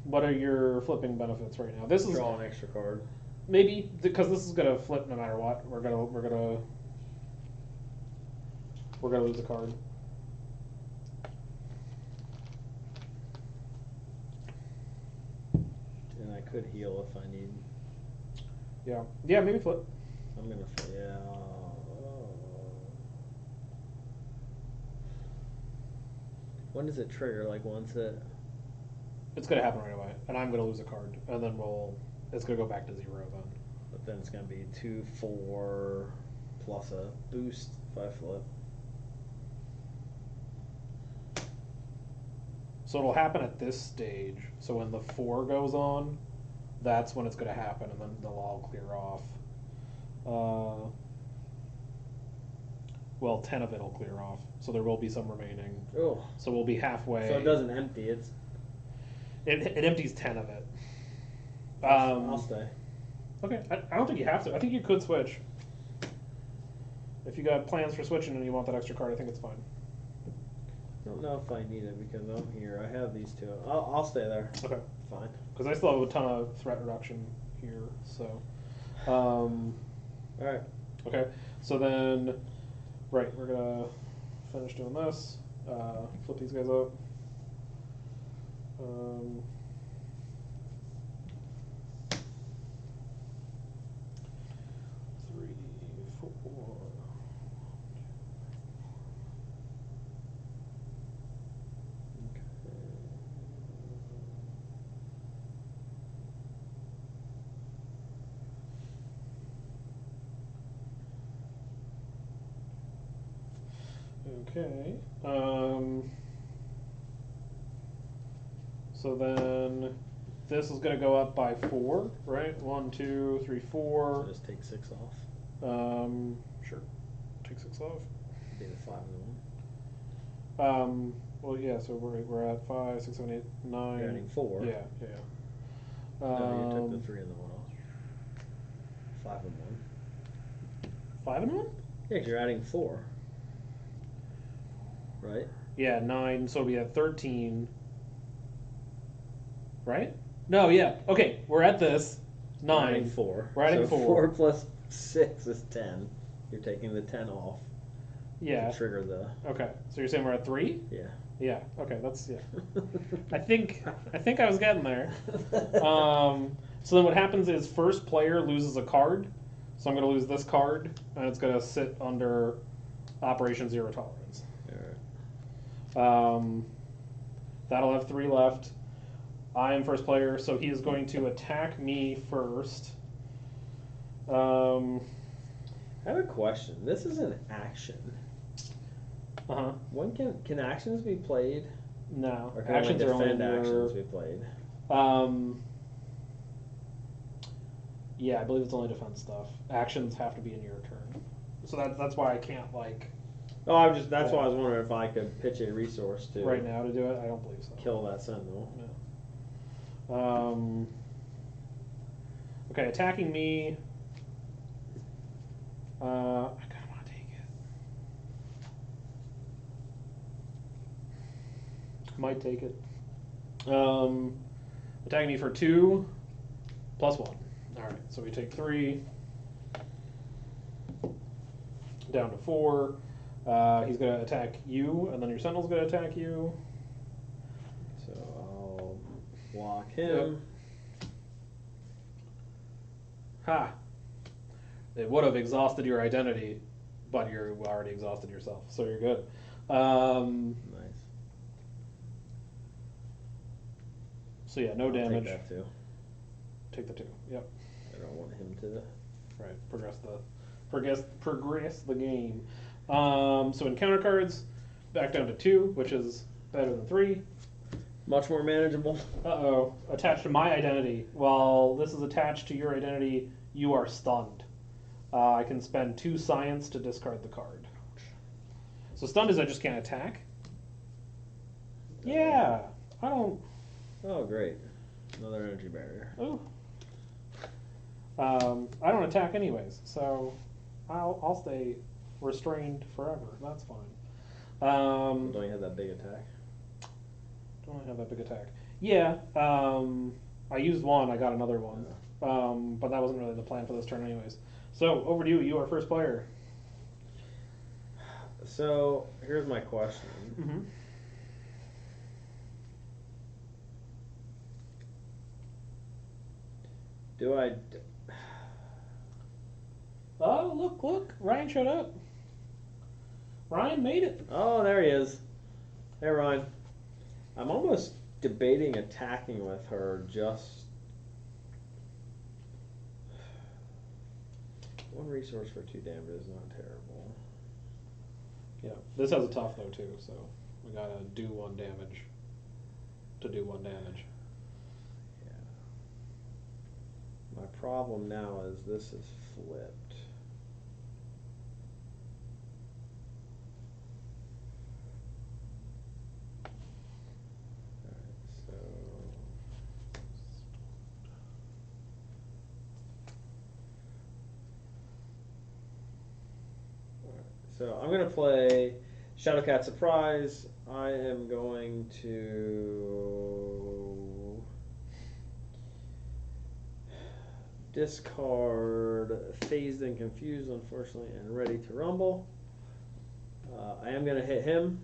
S1: What are your flipping benefits right now? This is
S2: Draw an extra card.
S1: maybe because this is gonna flip no matter what. We're gonna lose a card.
S2: And I could heal if I need.
S1: Yeah, maybe flip.
S2: I'm gonna flip. Yeah. When does it trigger? Like once it.
S1: It's gonna happen right away, and I'm gonna lose a card, and then it's gonna go back to 0 then.
S2: But then it's gonna be 2, 4 plus a boost if I flip.
S1: So it'll happen at this stage. So when the 4 goes on, that's when it's gonna happen, and then they'll all clear off. Well, 10 of it will clear off, so there will be some remaining.
S2: Oh.
S1: So we'll be halfway.
S2: So it doesn't empty.
S1: It empties 10 of it.
S2: I'll stay.
S1: Okay, I don't think you have to. I think you could switch. If you got plans for switching and you want that extra card, I think it's fine.
S2: I don't know if I need it because I'm here. I have these two. I'll stay there.
S1: Okay.
S2: Fine.
S1: Because I still have a ton of threat reduction here, so.
S2: Alright.
S1: Okay, so then, right, we're gonna finish doing this. Flip these guys up. Three, four. Okay. So then this is going to go up by 4, right? 1, 2, 3, 4.
S2: So just take 6 off.
S1: Sure. Take 6 off.
S2: Be the 5 and the 1.
S1: Well, yeah. So we're at 5, 6, 7, 8, 9.
S2: You're adding 4.
S1: Yeah.
S2: No, you took the 3 and the 1 off. 5 and 1.
S1: 5 and 1?
S2: Yeah, 'cause you're adding 4. Right?
S1: Yeah, 9. So we have 13. Right? No, yeah. Okay, we're at this. 9.
S2: We're adding 4.
S1: We're adding
S2: so
S1: 4.
S2: 4 plus 6 is 10. You're taking the 10 off.
S1: Yeah.
S2: To trigger the.
S1: Okay, so you're saying we're at 3?
S2: Yeah.
S1: Yeah. Okay, that's yeah. I think I was getting there. So then what happens is first player loses a card. So I'm going to lose this card, and it's going to sit under Operation Zero Tolerance.
S2: All right.
S1: That'll have 3 left. I am first player, so he is going to attack me first.
S2: I have a question. This is an action. When can actions be played?
S1: No,
S2: Or can
S1: actions are only
S2: defend
S1: in
S2: actions
S1: your,
S2: be played?
S1: Yeah, I believe it's only defense stuff. Actions have to be in your turn, so that's why I can't like.
S2: Oh, that's why I was wondering if I could pitch a resource to
S1: right now to do it. I don't believe so.
S2: kill that Sentinel.
S1: No. Okay, attacking me. I kind of want to take it. Might take it. Attacking me for 2 plus 1. All right, so we take 3 down to 4. He's going to attack you, and then your Sentinel's going to attack you.
S2: So I'll block him.
S1: Yep. Ha! It would have exhausted your identity, but you're already exhausted yourself, so you're good.
S2: Nice.
S1: So yeah, no
S2: I'll
S1: damage.
S2: Take that too.
S1: Take the 2. Yep.
S2: I don't want him to.
S1: Right. Progress the game. So in counter cards, back down to 2, which is better than 3.
S2: Much more manageable.
S1: Uh-oh. Attached to my identity. While this is attached to your identity, you are stunned. I can spend 2 science to discard the card. So stunned is I just can't attack? Yeah. I don't...
S2: Oh, great. Another energy barrier.
S1: Ooh. I don't attack anyways, so I'll stay restrained forever. That's fine.
S2: Don't you have that big attack?
S1: Don't I have that big attack? Yeah. I used 1. I got another one. But that wasn't really the plan for this turn anyways. So over to you. You are first player.
S2: So here's my question.
S1: Mm-hmm.
S2: Do I?
S1: Oh, look! Ryan showed up. Ryan made it.
S2: Oh, there he is. Hey, Ryan. I'm almost debating attacking with her. Just 1 resource for 2 damage is not terrible.
S1: Yeah, this has a tough though too, so we gotta do 1 damage to do 1 damage.
S2: Yeah. My problem now is this is flipped. Alright, so So I'm going to play Shadowcat Surprise. I am going to discard Phased and Confused, unfortunately, and Ready to Rumble. I am going to hit him.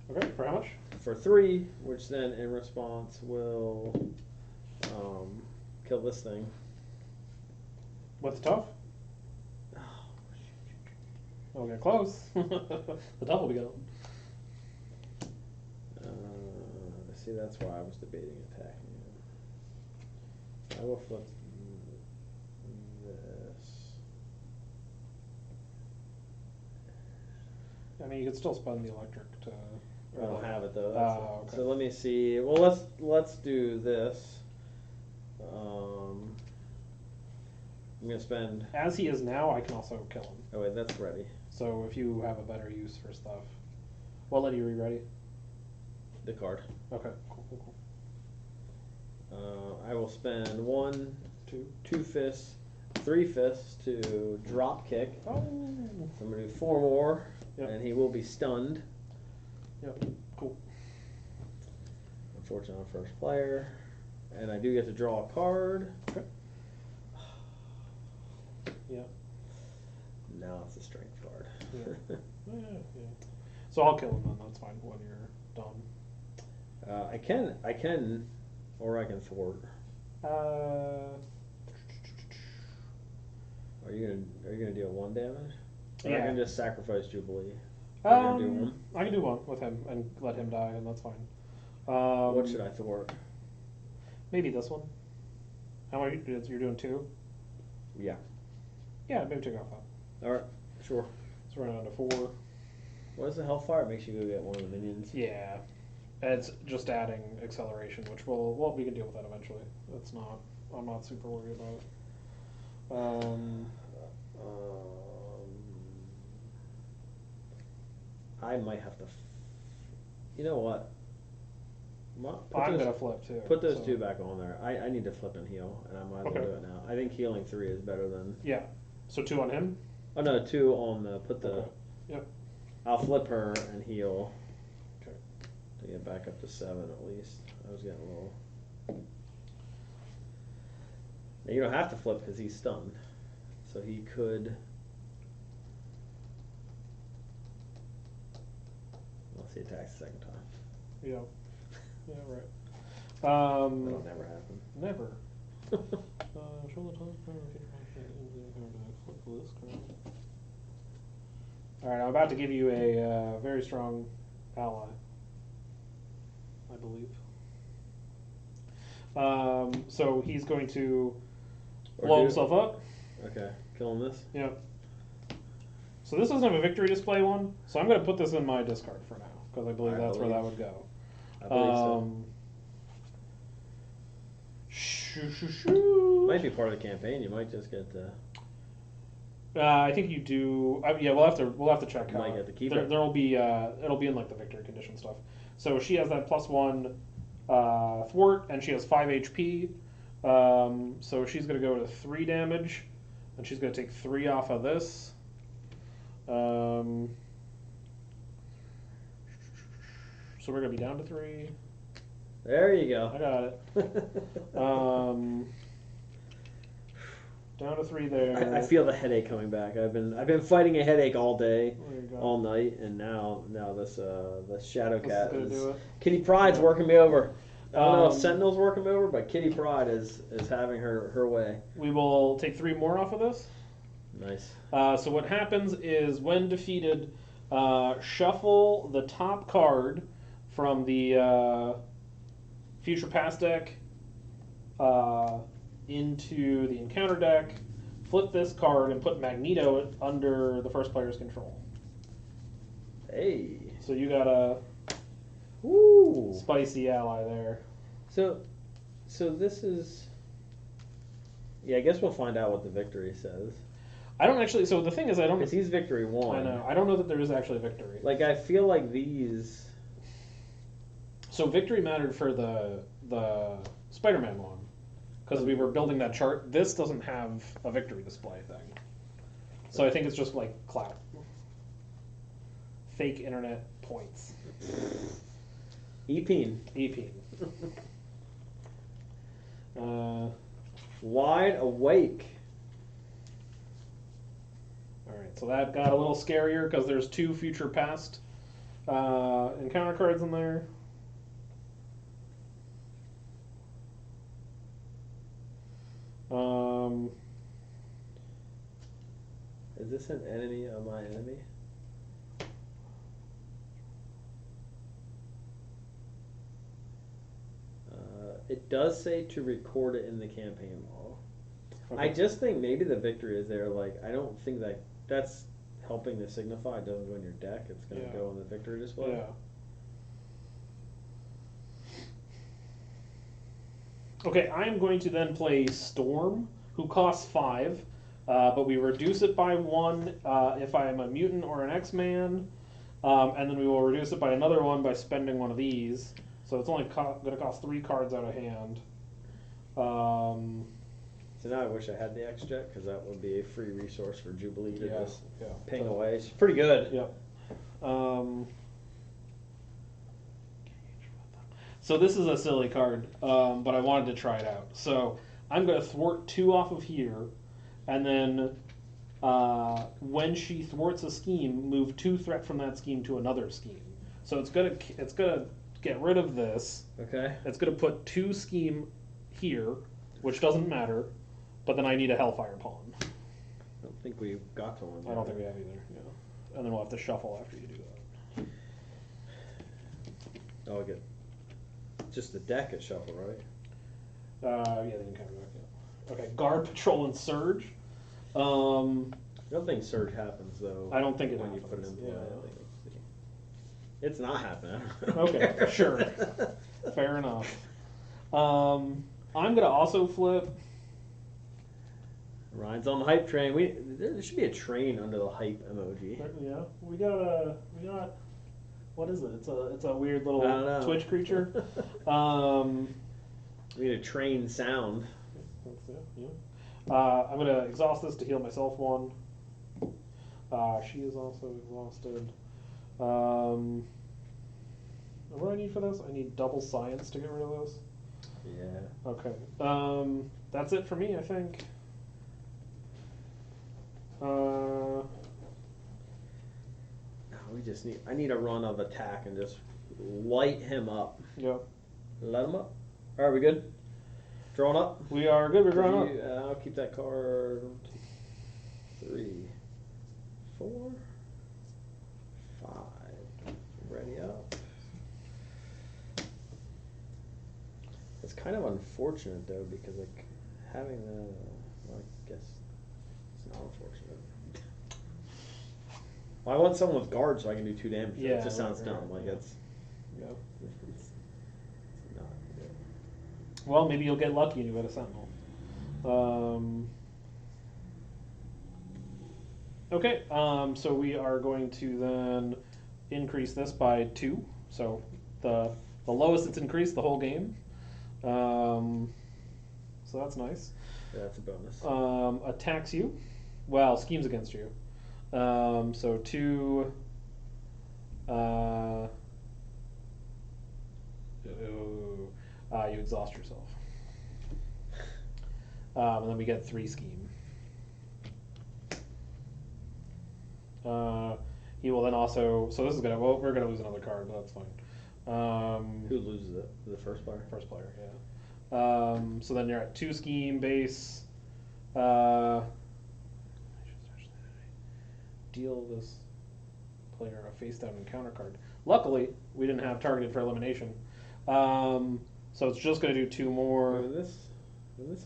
S1: Okay, for how much?
S2: For 3, which then in response will kill this thing.
S1: What's tough? Oh, we're close. The double we go.
S2: See, that's why I was debating attacking him. I will flip this.
S1: I mean, you could still spend the electric to.
S2: I don't have it though.
S1: Okay.
S2: So let me see. Well, let's do this. I'm gonna spend.
S1: As he is now, I can also kill him.
S2: Oh wait, that's ready.
S1: So if you have a better use for stuff, what let you re-ready?
S2: The card.
S1: Okay, cool.
S2: I will spend 1,
S1: 2,
S2: 2 fists, 3 fists to drop kick.
S1: Oh.
S2: So I'm gonna do 4 more, and he will be stunned.
S1: Yep. Cool.
S2: Unfortunately, I'm first player, and I do get to draw a card.
S1: Okay. Yeah.
S2: Now it's a strength card.
S1: Yeah. Yeah. So I'll kill him then. That's fine when you're done.
S2: I can, or I can thwart. Are you gonna deal 1 damage? Or I can just sacrifice Jubilee.
S1: I can do 1 with him and let him die, and that's fine.
S2: What should I thwart?
S1: Maybe this one. How many? You're doing 2?
S2: Yeah.
S1: Yeah, maybe take off that.
S2: All right, sure.
S1: Let's run down to 4.
S2: What is the Hellfire? It makes you go get one of the minions.
S1: Yeah. It's just adding acceleration, which we can deal with that eventually. I'm not super worried about it.
S2: I might have to. You know what?
S1: I'm gonna flip too.
S2: Put those 2 back on there. I need to flip and heal, and I might as well do it now. I think healing 3 is better than.
S1: Yeah. So 2 on him.
S2: Oh no, 2 on the
S1: Okay. Yep.
S2: I'll flip her and heal.
S1: Okay.
S2: To get back up to 7 at least. I was getting a little. Now you don't have to flip because he's stunned, so he could. Unless he attacks the 2nd time.
S1: Yeah. Yeah. Right.
S2: That'll never happen.
S1: Never. Show the top card. Flip this card. All right, I'm about to give you a very strong ally, I believe. So he's going to blow himself up.
S2: Okay, killing this.
S1: Yeah. So this doesn't have a victory display one, so I'm going to put this in my discard for now because I believe that's where that would go.
S2: I believe so. Might be part of the campaign. You might just get the.
S1: I think you do. Yeah, we'll have to check.
S2: You might get to keep it.
S1: There'll be it'll be in like the victory condition stuff. So she has that +1 thwart, and she has 5 HP. So she's gonna go to 3 damage, and she's gonna take 3 off of this. So we're gonna be down to 3.
S2: There you go.
S1: I got it. Down to 3 there.
S2: I feel the headache coming back. I've been fighting a headache all day, all night, and now this the Shadowcat is Kitty Pryde's working me over. I don't know if Sentinel's working me over, but Kitty Pryde is having her way.
S1: We will take 3 more off of this.
S2: Nice.
S1: So what happens is when defeated, shuffle the top card from the Future Past deck into the encounter deck, flip this card, and put Magneto under the first player's control.
S2: Hey.
S1: So you got a spicy ally there.
S2: So this is. Yeah, I guess we'll find out what the victory says.
S1: I don't actually. So the thing is, I don't.
S2: Because he's victory 1.
S1: I know. I don't know that there is actually a victory.
S2: Like I feel like these.
S1: So victory mattered for the Spider-Man one, because we were building that chart. This doesn't have a victory display thing, so I think it's just like clout. fake internet points.
S2: Epeen.
S1: Epeen.
S2: Wideawake.
S1: Alright, so that got a little scarier because there's 2 future past encounter cards in there.
S2: Is this an enemy of my enemy? It does say to record it in the campaign log.
S1: Okay.
S2: I just think maybe the victory is there. Like, I don't think that that's helping to signify it doesn't go in your deck. It's going to go in the victory display.
S1: Yeah. Okay, I am going to then play Storm, who costs 5, but we reduce it by 1 if I am a mutant or an X-Man, and then we will reduce it by another 1 by spending one of these. So it's only going to cost 3 cards out of hand.
S2: So now I wish I had the X-Jet, because that would be a free resource for Jubilee to just ping
S1: so,
S2: away. It's pretty good.
S1: Yep. So this is a silly card, but I wanted to try it out. So I'm going to thwart 2 off of here, and then when she thwarts a scheme, move 2 threat from that scheme to another scheme. So it's gonna get rid of this.
S2: Okay.
S1: It's gonna put 2 scheme here, which doesn't matter, but then I need a Hellfire Pawn.
S2: I don't think we got to one.
S1: I don't think we have either. Yeah. And then we'll have to shuffle after you do that.
S2: Oh, I get just the deck at shuffle, right?
S1: Yeah, the encounter deck. Yeah. Okay, Guard, Patrol, and Surge.
S2: I don't think surge happens though.
S1: I don't think it
S2: when
S1: happens.
S2: you put it in play.
S1: Yeah.
S2: I think it's not happening.
S1: Okay, sure. Fair enough. I'm gonna also flip.
S2: Ryan's on the hype train. There should be a train under the hype emoji.
S1: Yeah, we got. What is it? It's a weird little Twitch creature.
S2: We need a train sound.
S1: That's it. Yeah. I'm gonna exhaust this to heal myself 1. She is also exhausted. What do I need for this? I need double science to get rid of this.
S2: Yeah.
S1: Okay. That's it for me, I think.
S2: I need a run of attack and just light him up.
S1: Yep.
S2: Let him up. All right, we good? Drawing up?
S1: We are good. We're drawing up.
S2: I'll keep that card. 3, 4, 5. Ready up. It's kind of unfortunate though, because like having the, well, I guess it's not unfortunate. Well, I want someone with guard so I can do 2 damage.
S1: Yeah,
S2: it just sounds
S1: right,
S2: dumb. Like
S1: yeah.
S2: it's not good.
S1: Well, maybe you'll get lucky and you get a Sentinel. Okay, so we are going to then increase this by 2. So the lowest it's increased the whole game. So that's nice.
S2: Yeah, that's a bonus.
S1: Attacks you. Well, schemes against you. So 2. You exhaust yourself. And then we get 3 scheme. He will then also. So this is gonna. Well, we're gonna lose another card, but that's fine.
S2: Who loses it? The first player?
S1: First player, yeah. So then you're at 2 scheme base. Deal this player a face down encounter card. Luckily, we didn't have targeted for elimination. So it's just going to do 2 more.
S2: When this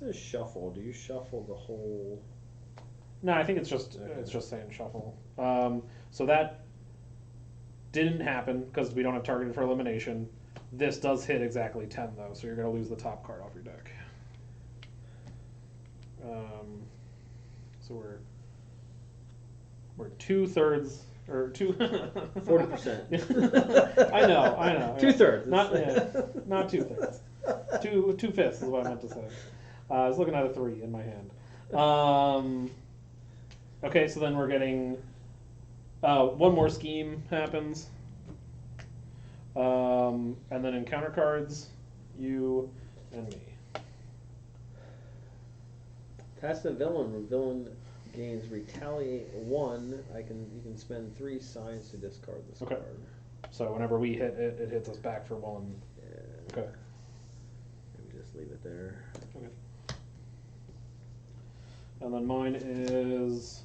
S2: is shuffle, do you shuffle the whole?
S1: No, I think it's just saying shuffle. So that didn't happen because we don't have targeted for elimination. This does hit exactly 10 though, so you're going to lose the top card off your deck. So we're 2/3 or 2
S2: 40%.
S1: I know.
S2: 2/3.
S1: Not 2/3. 2/5 is what I meant to say. I was looking at a 3 in my hand. Okay, so then we're getting One more scheme happens. And then encounter cards, you and me.
S2: Attach the villain. When villain gains retaliate 1, you can spend 3 signs to discard this
S1: Okay.
S2: card.
S1: So whenever we hit it, it hits us back for 1.
S2: Yeah.
S1: Okay.
S2: Maybe just leave it there.
S1: Okay. And then mine is...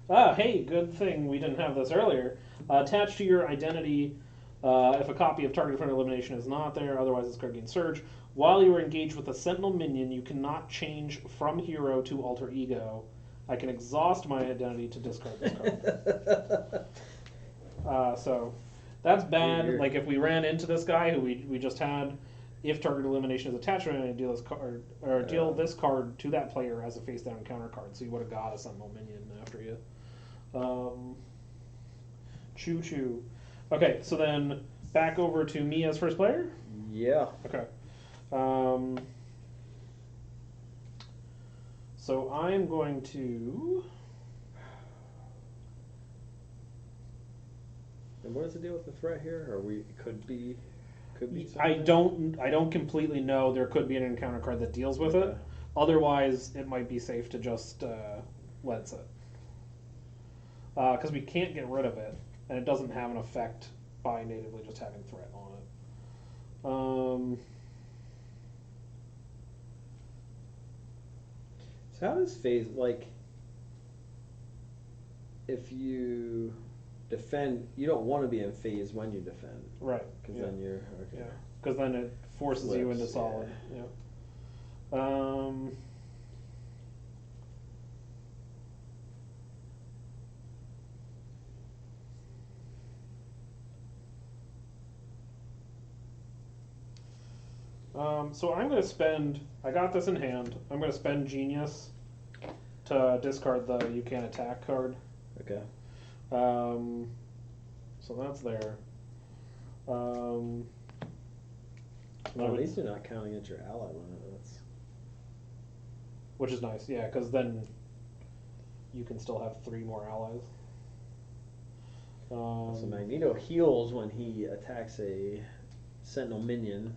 S1: hey, good thing we didn't have this earlier. Attached to your identity, if a copy of target friend elimination is not there, otherwise this card gains surge. While you are engaged with a Sentinel minion, you cannot change from hero to alter ego. I can exhaust my identity to discard this card. So that's bad.
S2: Weird.
S1: Like if we ran into this guy who we just had, if target elimination is attached, we're going to deal this card or deal this card to that player as a face down counter card. So you would have got a Sentinel minion after you. Choo choo. Okay, so then back over to me as first player.
S2: Yeah.
S1: Okay. So I'm going to.
S2: And what is the deal with the threat here? Or could be
S1: I
S2: something?
S1: don't completely know. There could be an encounter card that deals with it. Otherwise, it might be safe to just let it. Because we can't get rid of it, and it doesn't have an effect by natively just having threat on it.
S2: So how does phase, like, if you defend, you don't want to be in phase when you defend.
S1: Right.
S2: Because then you're, okay.
S1: Yeah. Because then it forces you
S2: Flips,
S1: into solid.
S2: yeah.
S1: Yeah. So I'm going to spend. I got this in hand. I'm going to spend Genius to discard the You Can't Attack card.
S2: Okay.
S1: So that's there.
S2: Well, at least you're not counting at your ally limit.
S1: Which is nice, yeah, because then you can still have 3 more allies.
S2: So Magneto heals when he attacks a Sentinel minion.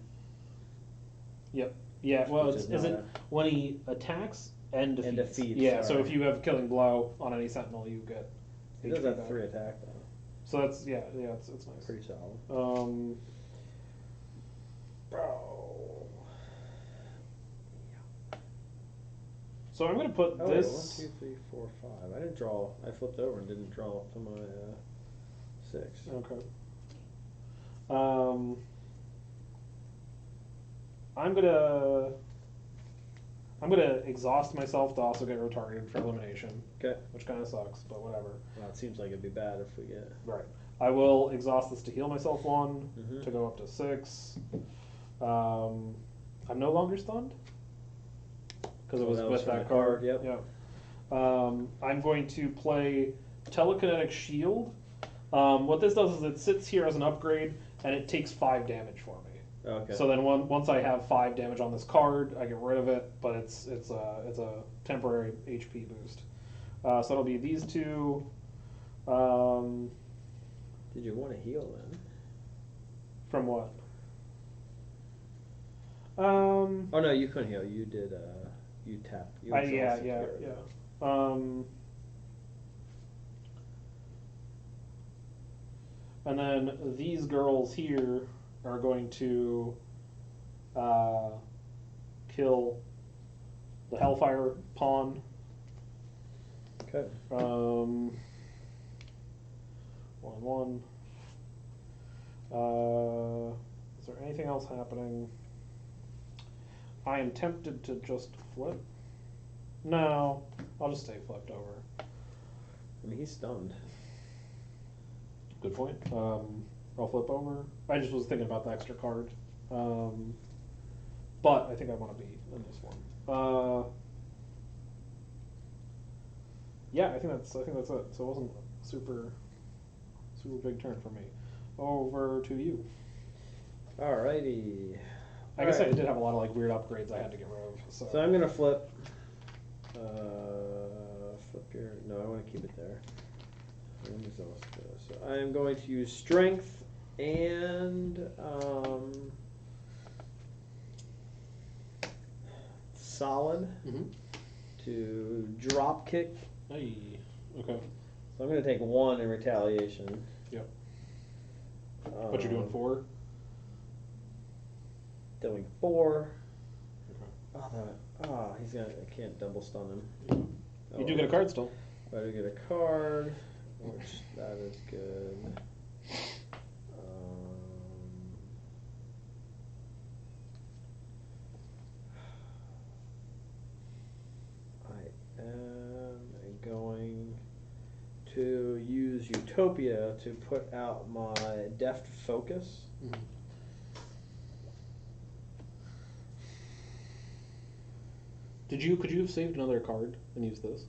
S1: Yep. Yeah. Well,
S2: Which
S1: is
S2: is
S1: it when he attacks and defeats?
S2: And defeats,
S1: Yeah. So
S2: sorry.
S1: if you have Killing Blow on any Sentinel, you get.
S2: He does
S1: HP
S2: have
S1: back.
S2: 3 attack though.
S1: So that's it's nice.
S2: Pretty solid.
S1: So I'm gonna put
S2: Oh,
S1: this.
S2: wait, 1, 2, 3, 4, 5. I didn't draw. I flipped over and didn't draw up to my 6.
S1: Okay. I'm gonna exhaust myself to also get retargeted for elimination.
S2: Okay.
S1: Which kind of sucks, but whatever.
S2: Well, it seems like it'd be bad if we get.
S1: Right. I will exhaust this to heal myself 1
S2: Mhm.
S1: to go up to 6. I'm no longer stunned because it was
S2: that
S1: with
S2: was from
S1: that
S2: the
S1: card.
S2: card, yep.
S1: Yeah. I'm going to play Telekinetic Shield. What this does is it sits here as an upgrade, and it takes 5 damage for me.
S2: Okay.
S1: So then once I have 5 damage on this card, I get rid of it, but it's a temporary HP boost. So it'll be these 2.
S2: Did you want to heal then?
S1: From what?
S2: Oh no, you couldn't heal. You did. You tapped. You
S1: Yeah.
S2: exhausted your-
S1: And then these girls here are going to kill the Hellfire pawn.
S2: Okay.
S1: 1/1. Is there anything else happening? I am tempted to just flip. No, I'll just stay flipped over.
S2: I mean, he's stunned.
S1: Good point. I'll flip over. I just was thinking about the extra card. But I think I want to be in this one. Yeah, I think that's it. So it wasn't super big turn for me. Over to you.
S2: Alrighty.
S1: I guess I did have a lot of like weird upgrades I had to get rid of. So,
S2: So I'm gonna flip. Flip your. No, I want to keep it there. So I am going to use strength and solid to drop kick.
S1: Hey, okay.
S2: So I'm going to take 1 in retaliation.
S1: Yep. But you're doing 4?
S2: Doing 4.
S1: Okay.
S2: He's gonna. I can't double stun him.
S1: Yeah. You do get a card still.
S2: I do get a card, which that is good. I am going to use Utopia to put out my deft focus.
S1: Could you have saved another card and used this?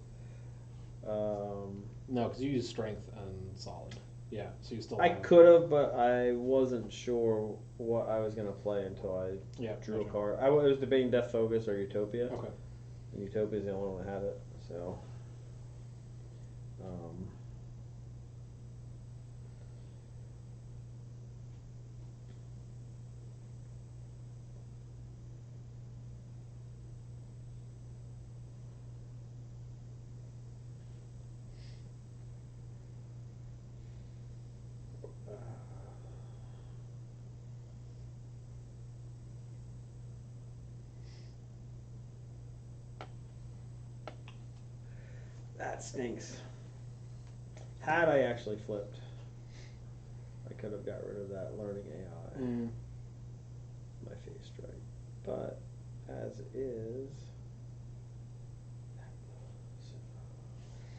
S1: No, because you used strength and solid. Yeah, so you still.
S2: I could have, but I wasn't sure what I was gonna play until I drew a card. I was debating Death Focus or Utopia.
S1: Okay.
S2: And Utopia is the only one that had it, so. That stinks. Had I actually flipped, I could have got rid of that learning AI. My face strike. But as is,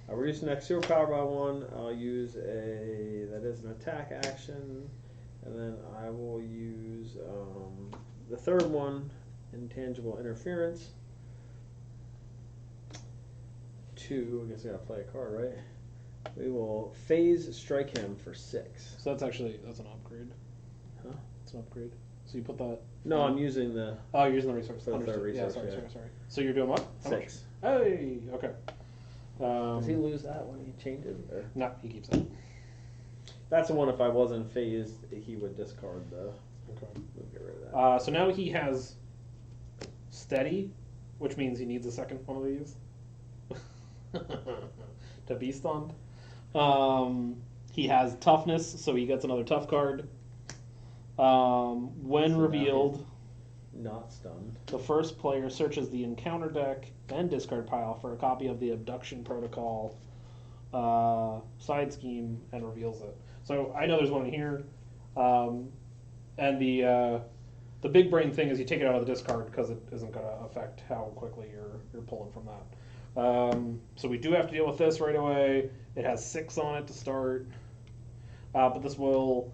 S2: I'll reduce the next zero power by 1. I'll use that is an attack action, and then I will use the third one, intangible interference. 2. I guess I gotta play a card, right? We will phase strike him for 6.
S1: So that's an upgrade.
S2: Huh?
S1: It's an upgrade. So you put that.
S2: No, I'm using the.
S1: Oh, you're using the resource.
S2: For the third resource.
S1: Yeah, sorry. So you're doing what? How
S2: 6.
S1: much? Hey, okay.
S2: Does he lose that when he changes? Or?
S1: No, he keeps it.
S2: That's the one. If I wasn't phased, he would discard the.
S1: Okay.
S2: We'll get rid of that.
S1: So now he has steady, which means he needs a second one of these to be stunned. He has toughness, so he gets another tough card. When revealed,
S2: not stunned.
S1: The first player searches the encounter deck and discard pile for a copy of the Abduction Protocol side scheme and reveals it. So I know there's one in here, and the big brain thing is you take it out of the discard because it isn't going to affect how quickly you're pulling from that. So we do have to deal with this right away. It has 6 on it to start, but this will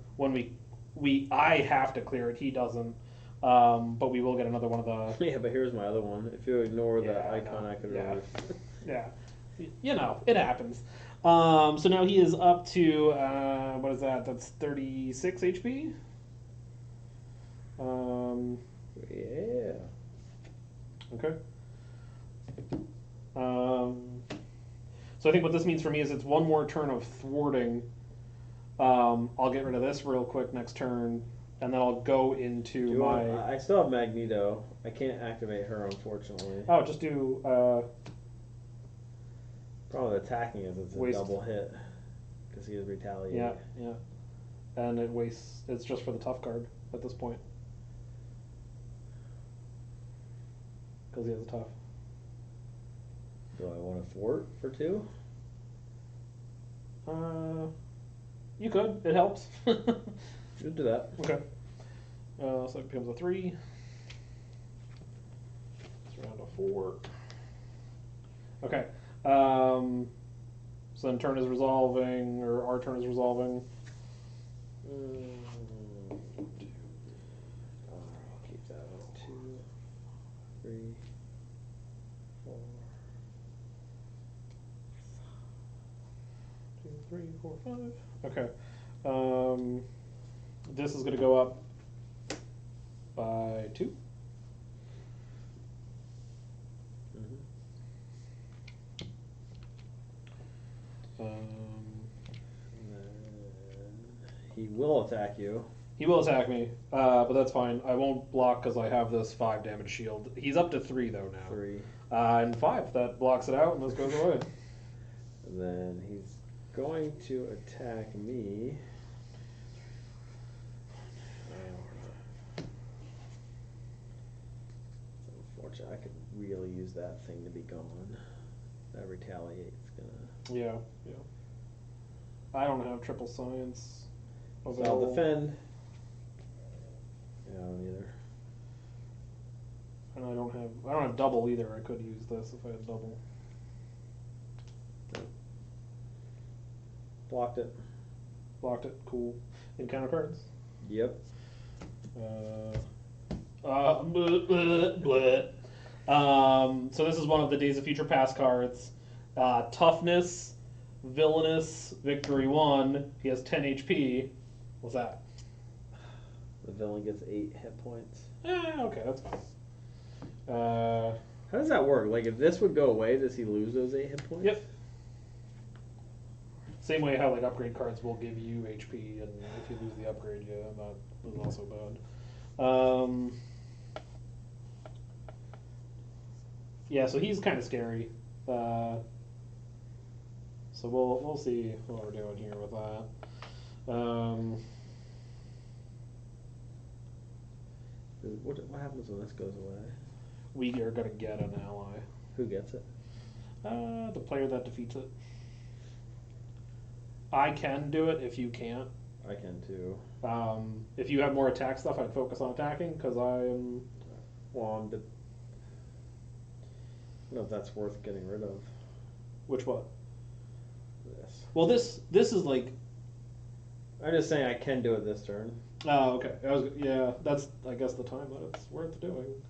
S1: I have to clear it. He doesn't. But we will get another one of the.
S2: Yeah, but here's my other one. If you ignore the icon, I could remove.
S1: Yeah, you know it happens. So now he is up to what is that? That's 36 HP.
S2: Yeah.
S1: Okay. So I think what this means for me is it's one more turn of thwarting. I'll get rid of this real quick next turn, and then I'll go into
S2: I still have Magneto. I can't activate her, unfortunately.
S1: Oh, just do.
S2: Problem with attacking is it's a double hit because he is retaliating.
S1: Yeah, and it wastes. It's just for the tough card at this point because he has a tough.
S2: Do I want to thwart for 2?
S1: You could. It helps.
S2: Should do that.
S1: Okay. So it becomes a 3. It's around a 4. Okay. So then turn is resolving, or our turn is resolving.
S2: I'll keep that at 2, 3, 4.
S1: 2, 3, 4, 5. Okay. This is going to go up by 2.
S2: He will attack you.
S1: He will attack me, but that's fine. I won't block because I have this 5 damage shield. He's up to 3 though now.
S2: 3.
S1: And 5. That blocks it out, and this goes away.
S2: And then he's going to attack me. Unfortunately, I could really use that thing to be gone. That retaliate's gonna.
S1: Yeah, yeah. I don't have triple science.
S2: So I'll defend. Yeah, I don't either.
S1: And I don't have double either. I could use this if I had double.
S2: Blocked it.
S1: Blocked it. Cool. Encounter cards.
S2: Yep.
S1: So this is one of the Days of Future Past cards. Toughness, Villainous, Victory 1. He has 10 HP. What's that?
S2: The villain gets 8 hit points.
S1: Okay, that's fine.
S2: How does that work? Like, if this would go away, does he lose those 8 hit points?
S1: Yep. Same way how like upgrade cards will give you HP, and if you lose the upgrade, yeah, that is also bad. Yeah, so he's kind of scary. So we'll see what we're doing here with that.
S2: What happens when this goes away?
S1: We are gonna get an ally.
S2: Who gets it?
S1: The player that defeats it. I can do it if you can't.
S2: I can too.
S1: If you have more attack stuff, I'd focus on attacking because I am.
S2: Well, I don't know if that's worth getting rid of.
S1: Which one?
S2: This.
S1: Well, this is like.
S2: I'm just saying I can do it this turn.
S1: Oh, okay. Yeah, that's I guess the time that it's worth doing.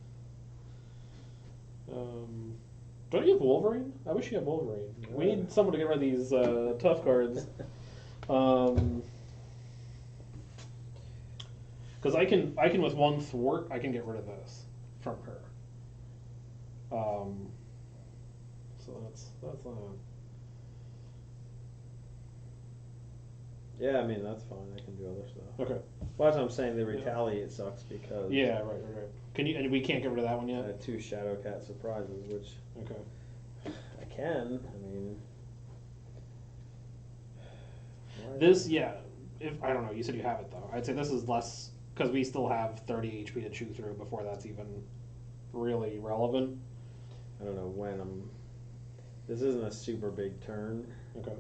S1: Don't you have Wolverine? I wish you had Wolverine. We need someone to get rid of these tough cards. Because I can with one thwart, I can get rid of this from her. So that's that.
S2: Yeah, I mean that's fine. I can do other stuff.
S1: Okay.
S2: Well, that's what I'm saying. The retaliate sucks because
S1: Yeah, right. Can you? And we can't get rid of that one
S2: I
S1: yet.
S2: had 2 Shadowcat surprises, which
S1: Okay.
S2: I can. I mean,
S1: This, yeah. If I don't know, you said you have it though. I'd say this is less because we still have 30 HP to chew through before that's even really relevant.
S2: I don't know when I'm. This isn't a super big turn.
S1: Okay.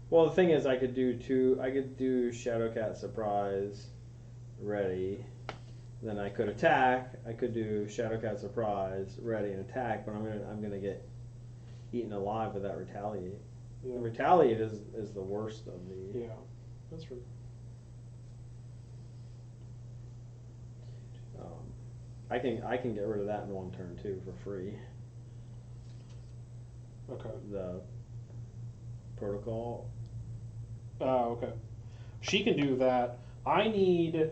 S2: Well, the thing is, I could do Shadowcat surprise, ready. Then I could attack. I could do Shadowcat surprise, ready, and attack. But I'm gonna get eaten alive with that retaliate.
S1: Yeah.
S2: The retaliate is the worst of the.
S1: Yeah, that's true.
S2: I can get rid of that in 1 turn too for free.
S1: Okay.
S2: The protocol.
S1: Oh, okay. She can do that. I need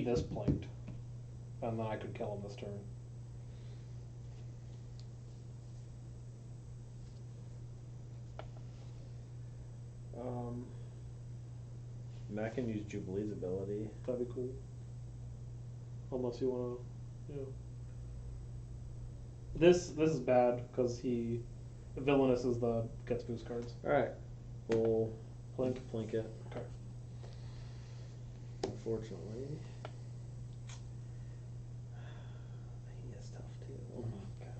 S1: this planked, and then I could kill him this turn.
S2: I can use Jubilee's ability.
S1: That'd be cool. Unless you want to, yeah. This is bad because Villainous is the gets boost cards.
S2: All right, we'll
S1: Plink.
S2: plink it.
S1: Okay.
S2: Unfortunately, he is tough too. Oh my god.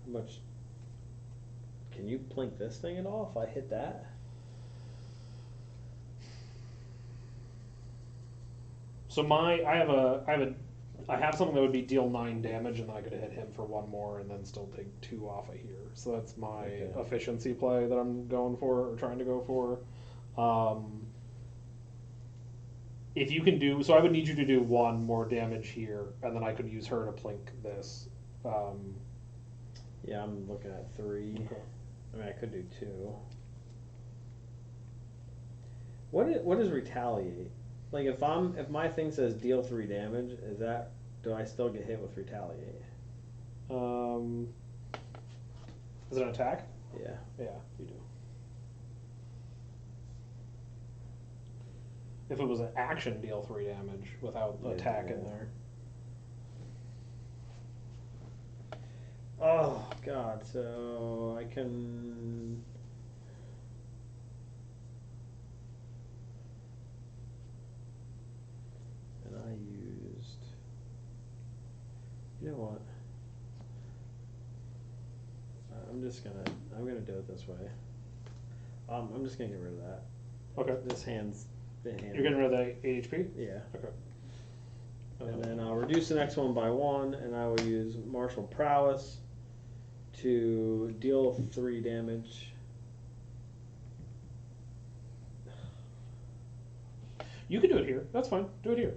S2: How much? Can you plink this thing at all if I hit that?
S1: So I have something that would be deal 9 damage, and then I could hit him for 1 more, and then still take 2 off of here. So that's my efficiency play that I'm going for or trying to go for. If you can do so, I would need you to do 1 more damage here, and then I could use her to plink this.
S2: Yeah, I'm looking at 3.
S1: Okay.
S2: I mean, I could do 2. What is retaliate? Like if my thing says deal 3 damage, do I still get hit with retaliate?
S1: Is it an attack?
S2: Yeah.
S1: Yeah, you do. If it was an action, deal 3 damage without
S2: Yeah,
S1: attack
S2: yeah.
S1: in there.
S2: Oh God! So I can. And I used. You know what? I'm gonna do it this way. I'm just gonna get rid of that.
S1: Okay.
S2: This hand's been handled.
S1: You're getting rid of the 8 HP?
S2: Yeah.
S1: Okay.
S2: And then I'll reduce the next one by 1, and I will use martial prowess to deal 3 damage.
S1: You can do it here. That's fine. Do it here.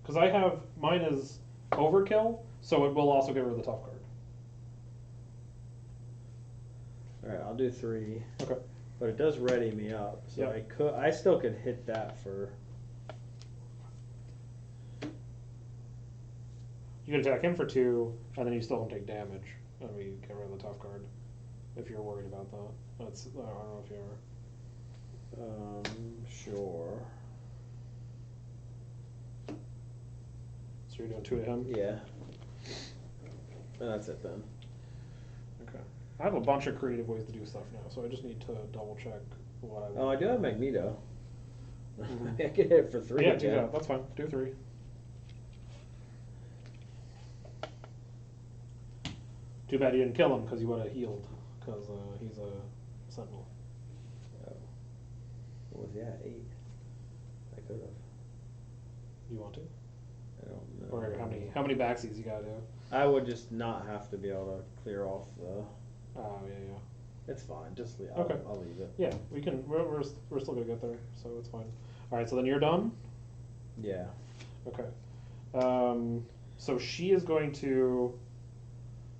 S1: Because I have, mine is overkill, so it will also get rid of the tough card.
S2: Alright, I'll do 3.
S1: Okay.
S2: But it does ready me up, so
S1: Yep.
S2: I still could hit that for.
S1: You can attack him for 2, and then you still don't take damage. And we get rid of the tough card. If you're worried about that. That's, I don't know if you are.
S2: Sure.
S1: So you're doing 2 to him?
S2: Yeah. That's it then.
S1: Okay. I have a bunch of creative ways to do stuff now, so I just need to double check what I want.
S2: Oh, I do have Magneto.
S1: Mhm.
S2: I can hit it for 3
S1: Yeah,
S2: again.
S1: do that. That's fine. Do 3. Too bad you didn't kill him because you would have healed, because he's a Sentinel.
S2: Oh. What was he at? 8? I could have.
S1: You want to?
S2: I don't know.
S1: Or how many backseas you gotta do?
S2: I would just not have to be able to clear off the.
S1: Oh yeah.
S2: It's fine. Just leave.
S1: Okay.
S2: I'll leave it.
S1: Yeah, we can. We're still gonna get there, so it's fine. All right, so then you're done.
S2: Yeah.
S1: Okay. So she is going to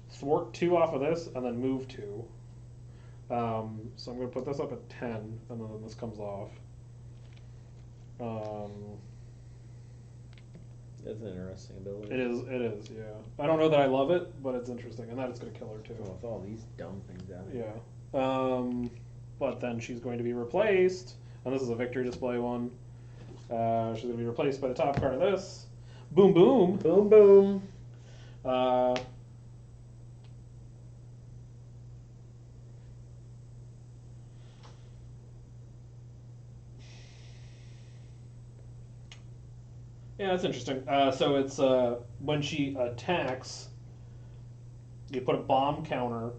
S1: thwart 2 off of this and then move 2. So I'm going to put this up at 10, and then this comes off.
S2: That's an interesting ability.
S1: It is, yeah. I don't know that I love it, but it's interesting, and that it's going to kill her too.
S2: With all these dumb things out here.
S1: Yeah. But then she's going to be replaced, and this is a victory display one. She's going to be replaced by the top card of this. Boom, boom.
S2: Boom, boom.
S1: Yeah, that's interesting. So it's when she attacks, you put a bomb counter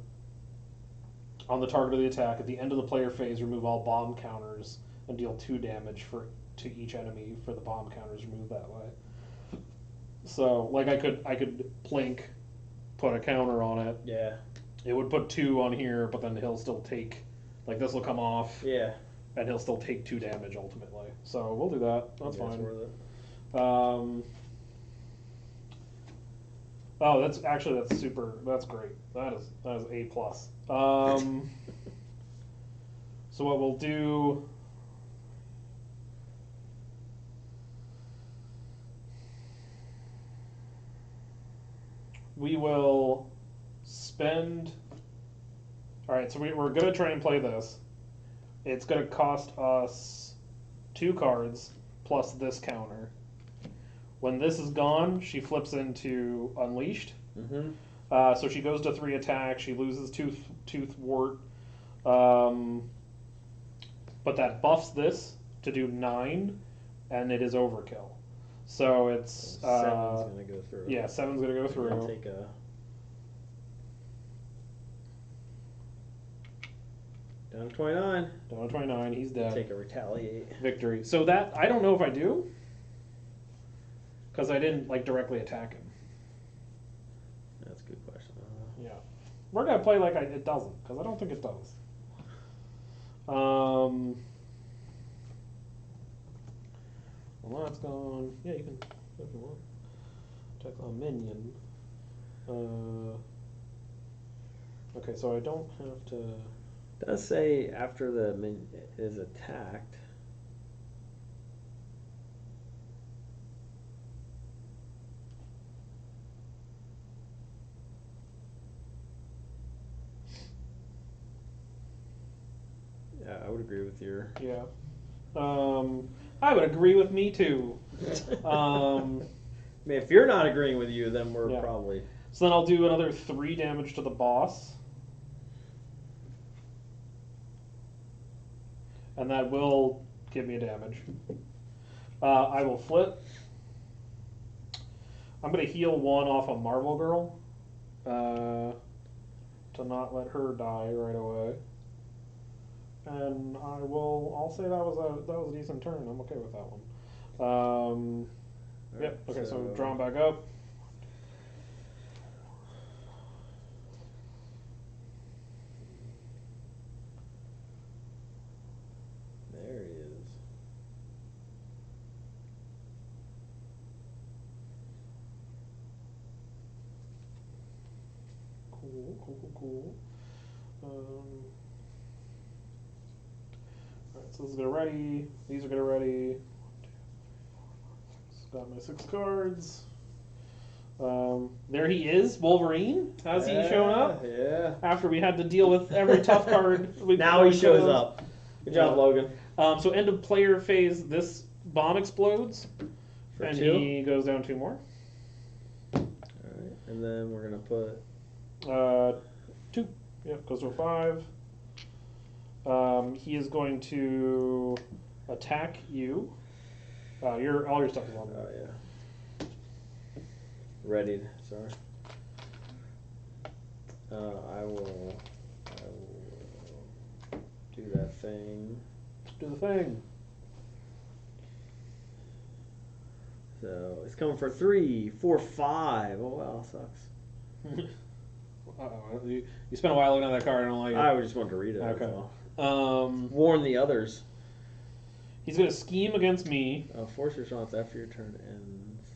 S1: on the target of the attack. At the end of the player phase, remove all bomb counters and deal 2 damage to each enemy for the bomb counters removed that way. So, like, I could plink, put a counter on it.
S2: Yeah.
S1: It would put 2 on here, but then he'll still take, like, this will come off.
S2: Yeah.
S1: And he'll still take 2 damage ultimately. So we'll do that. That's fine.
S2: It's worth it.
S1: Oh, that's super. That's great. That is A plus. So what we'll do. We will spend. All right, so we're going to try and play this. It's going to cost us 2 cards plus this counter. When this is gone, she flips into Unleashed.
S2: Mm-hmm.
S1: So she goes to 3 attacks. She loses 2 thwart. But that buffs this to do 9, and it is overkill. So it's
S2: 7's gonna go through.
S1: Yeah, 7's gonna go through.
S2: I'll take a. Down to 29.
S1: Down to 29. He's dead.
S2: Take a retaliate.
S1: Victory. So that I don't know if I do, because I didn't like directly attack him.
S2: That's a good question.
S1: Yeah, we're gonna play like it doesn't, because I don't think it does. Well, that's gone. Yeah, you can if you want. Check on minion. Okay, so I don't have to.
S2: It does say after the min is attacked. Yeah, I would agree with your.
S1: Yeah. I would agree with me too.
S2: I mean, if you're not agreeing with you, then we're
S1: Yeah.
S2: probably.
S1: So then I'll do another 3 damage to the boss. And that will give me a damage. I will flip. I'm going to heal 1 off of Marble Girl. To not let her die right away. And I'll say that was a decent turn. I'm okay with that one. Yep, okay, so drawn back up.
S2: There he is.
S1: Cool. Alright, so this is gonna ready. These are gonna ready. 1, 2, 3, 4, 5, 6. Got my 6 cards. There he is, Wolverine. Has he shown up?
S2: Yeah.
S1: After we had to deal with every tough card.
S2: Now he shows up. Good job, Logan.
S1: So end of player phase, this bomb explodes.
S2: For
S1: and
S2: 2.
S1: he goes down 2 more.
S2: Alright, and then we're going to put...
S1: 2. Yep, goes to a 5. He is going to attack you. All your stuff is on there.
S2: Oh, yeah. Readied, sorry. I will do that thing.
S1: Do the thing.
S2: So it's coming for 3, 4, 5. Oh wow, sucks.
S1: Uh-oh. You spent a while looking at that card. I don't like it.
S2: I just wanted to read it.
S1: Okay.
S2: That's all. Warn the others.
S1: He's going to scheme against me.
S2: Force your response after your turn ends.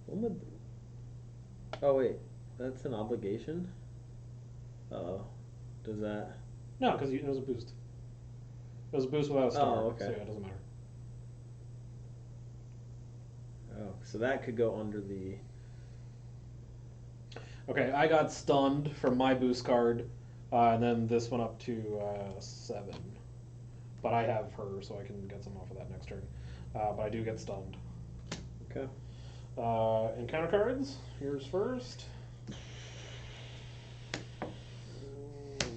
S2: When would... Oh wait, that's an obligation? Uh-oh. Does that...
S1: No, because it was a boost. It was a boost without a star.
S2: Oh, okay.
S1: So yeah, it doesn't matter.
S2: Oh, so that could go under the...
S1: Okay, I got stunned from my boost card, and then this went up to 7. But I have her, so I can get some off of that next turn. But I do get stunned.
S2: Okay.
S1: Encounter cards. Yours first.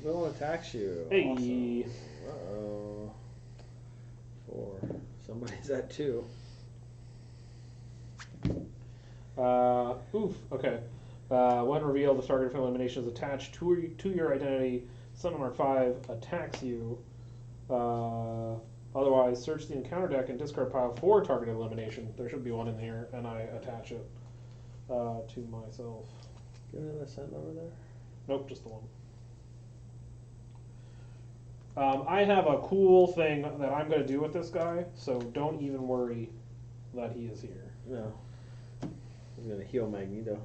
S2: Villain attacks you.
S1: Hey.
S2: Awesome. Uh-oh. 4. Somebody's at 2.
S1: Oof. Okay. When revealed, the target of elimination is attached to your identity. Sentinel Mark 5 attacks you. Otherwise, search the encounter deck and discard pile for targeted elimination. There should be one in here, and I attach it to myself.
S2: Get another Sentinel over there?
S1: Nope, just the one. I have a cool thing that I'm going to do with this guy, so don't even worry that he is here.
S2: No. I'm going to heal Magneto.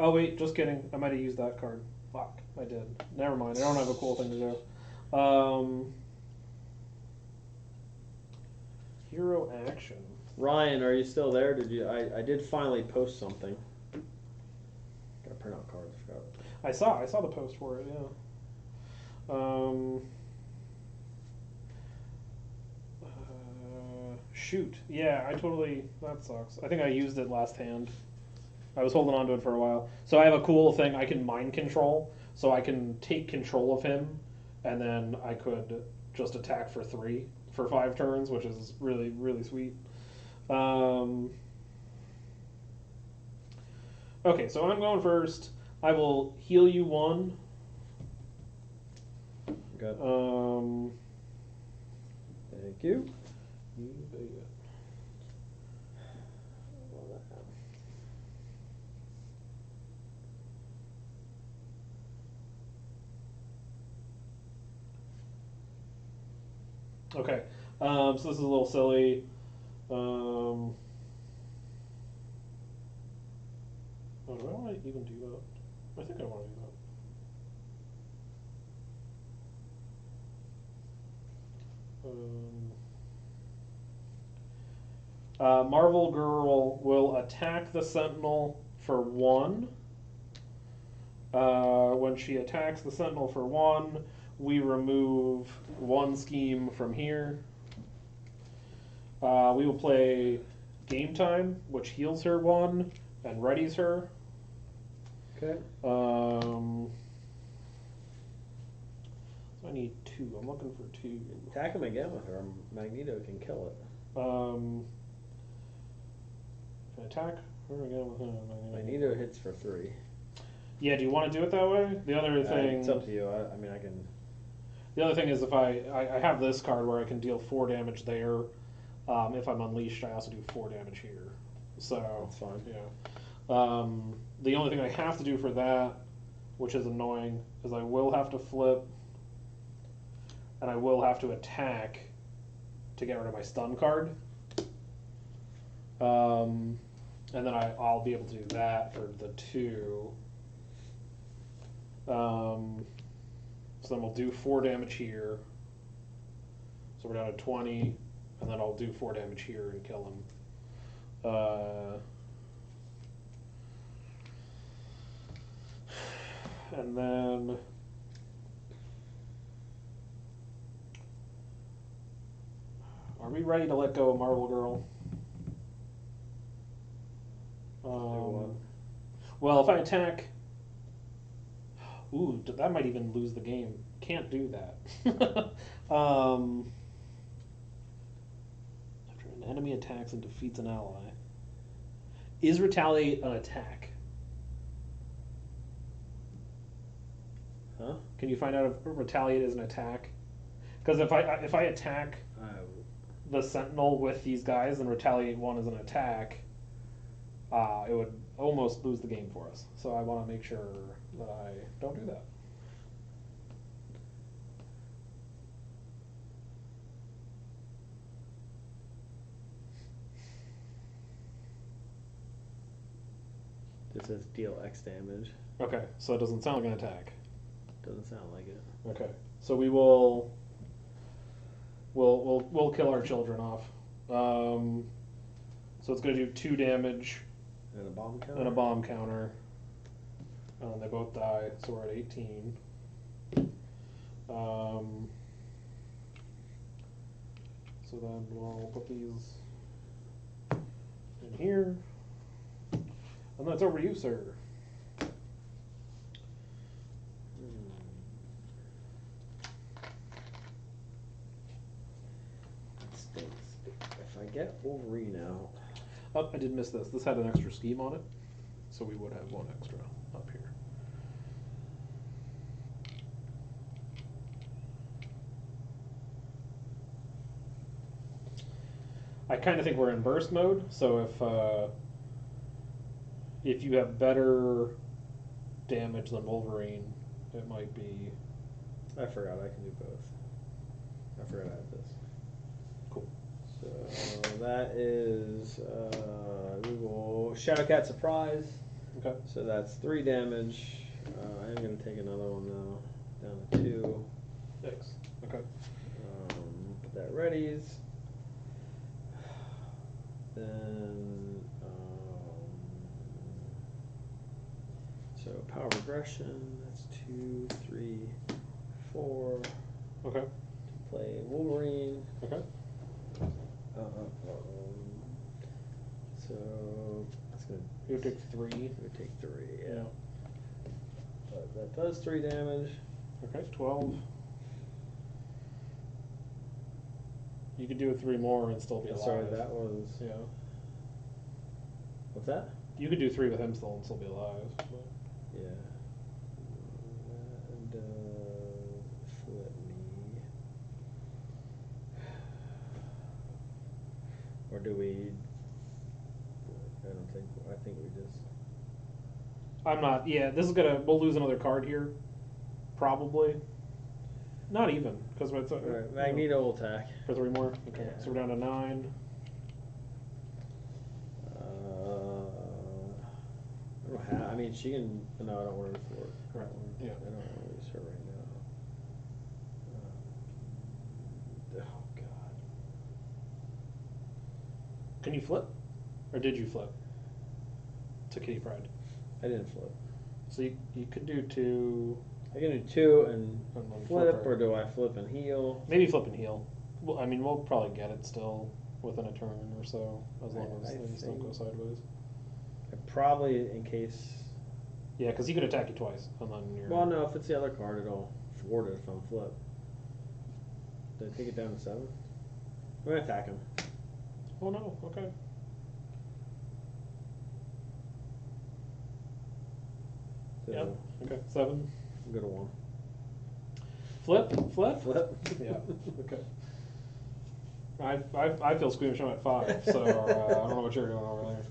S1: Oh, wait, just kidding. I might have used that card. Fuck, I did. Never mind, I don't have a cool thing to do. Hero action.
S2: Ryan, are you still there? Did you? I did finally post something. Gotta print out cards.
S1: I saw the post for it. Yeah. Shoot. Yeah, that sucks. I think I used it last hand. I was holding on to it for a while. So I have a cool thing. I can mind control. So I can take control of him, and then I could just attack for 3 for 5 turns, which is really, really sweet. Okay, so I'm going first. I will heal you 1.
S2: Good. Thank you.
S1: You bet. Okay, so this is a little silly. Oh, do I want to even do that? I think I want to do that. Marvel Girl will attack the Sentinel for 1. When she attacks the Sentinel for 1, we remove 1 scheme from here. We will play Game Time, which heals her 1 and readies her.
S2: Okay.
S1: So I need 2. I'm looking for 2.
S2: Attack him again with her. Magneto can kill it.
S1: Can I attack her again with
S2: Magneto hits for 3.
S1: Yeah, do you want to do it that way? The other thing...
S2: It's up to you. I mean, I can...
S1: The other thing is if I have this card where I can deal 4 damage there. If I'm unleashed, I also do 4 damage here. So...
S2: That's fine.
S1: Yeah. The only thing I have to do for that, which is annoying, is I will have to flip, and I will have to attack to get rid of my stun card. And then I'll be able to do that for the 2. So then we'll do 4 damage here. So we're down to 20, and then I'll do 4 damage here and kill him. And then are we ready to let go of Marvel Girl? Well, if I attack, ooh, that might even lose the game. Can't do that. After an enemy attacks and defeats an ally, is retaliate an attack?
S2: Huh?
S1: Can you find out if retaliate is an attack? Because if I attack the Sentinel with these guys and retaliate 1 is an attack, it would almost lose the game for us. So I want to make sure that I don't do that.
S2: It says deal X damage.
S1: Okay, so it doesn't sound like an attack.
S2: Doesn't sound like it.
S1: Okay, so we will. We'll kill our children off. So it's going to do 2 damage.
S2: And a bomb counter?
S1: And a bomb counter. They both die, so we're at 18. So then we'll put these in here. And then it's over to you, sir.
S2: That stinks. If I get Wolverine out...
S1: Oh, I did miss this. This had an extra scheme on it, so we would have 1 extra up here. I kind of think we're in burst mode, so if you have better damage than Wolverine, it might be...
S2: I forgot I can do both. I forgot I had this.
S1: Cool.
S2: So that is we will Shadowcat Surprise.
S1: Okay.
S2: So that's 3 damage. I am going to take another one though, down to 2.
S1: Thanks. Okay.
S2: Put that readies. Then so power of aggression. That's 2, 3, 4.
S1: Okay.
S2: To play Wolverine.
S1: Okay.
S2: So that's gonna.
S1: You take 3.
S2: We take 3. Yeah.
S1: Yeah.
S2: But that does 3 damage.
S1: Okay. 12. You could do it 3 more and still be alive.
S2: Sorry, that was.
S1: Yeah.
S2: What's that?
S1: You could do 3 with him still and still be alive. But.
S2: Yeah. That does flip me. Or do we? I don't think. I think we just.
S1: I'm not. Yeah, this is gonna. We'll lose another card here, probably. Not even, because it's.
S2: Alright, Magneto will attack.
S1: For 3 more. Okay,
S2: Yeah.
S1: so we're down to 9.
S2: I don't know have. I mean, she can. No, I don't want her for it.
S1: Right. Yeah.
S2: I don't want to use her right now. Oh God.
S1: Can you flip, or did you flip to Kitty Pryde?
S2: I didn't flip.
S1: So you could do 2.
S2: I can do 2 and
S1: And then
S2: flip,
S1: her.
S2: or do I flip and heal?
S1: Maybe flip and heal. Well, I mean, we'll probably get it still within a turn or so, as long as things don't go sideways.
S2: I probably, in case.
S1: Yeah, because he could attack you twice, and then you're.
S2: Well, no, if it's the other card, it'll thwart it if I'm flip. Did I take it down to 7? I'm gonna attack him.
S1: Oh no! Okay.
S2: So
S1: Yep. Okay. 7.
S2: Go to 1.
S1: Flip.
S2: Flip.
S1: Yeah. Okay. I feel squeamish. I'm at 5, so I don't know what you're doing over there.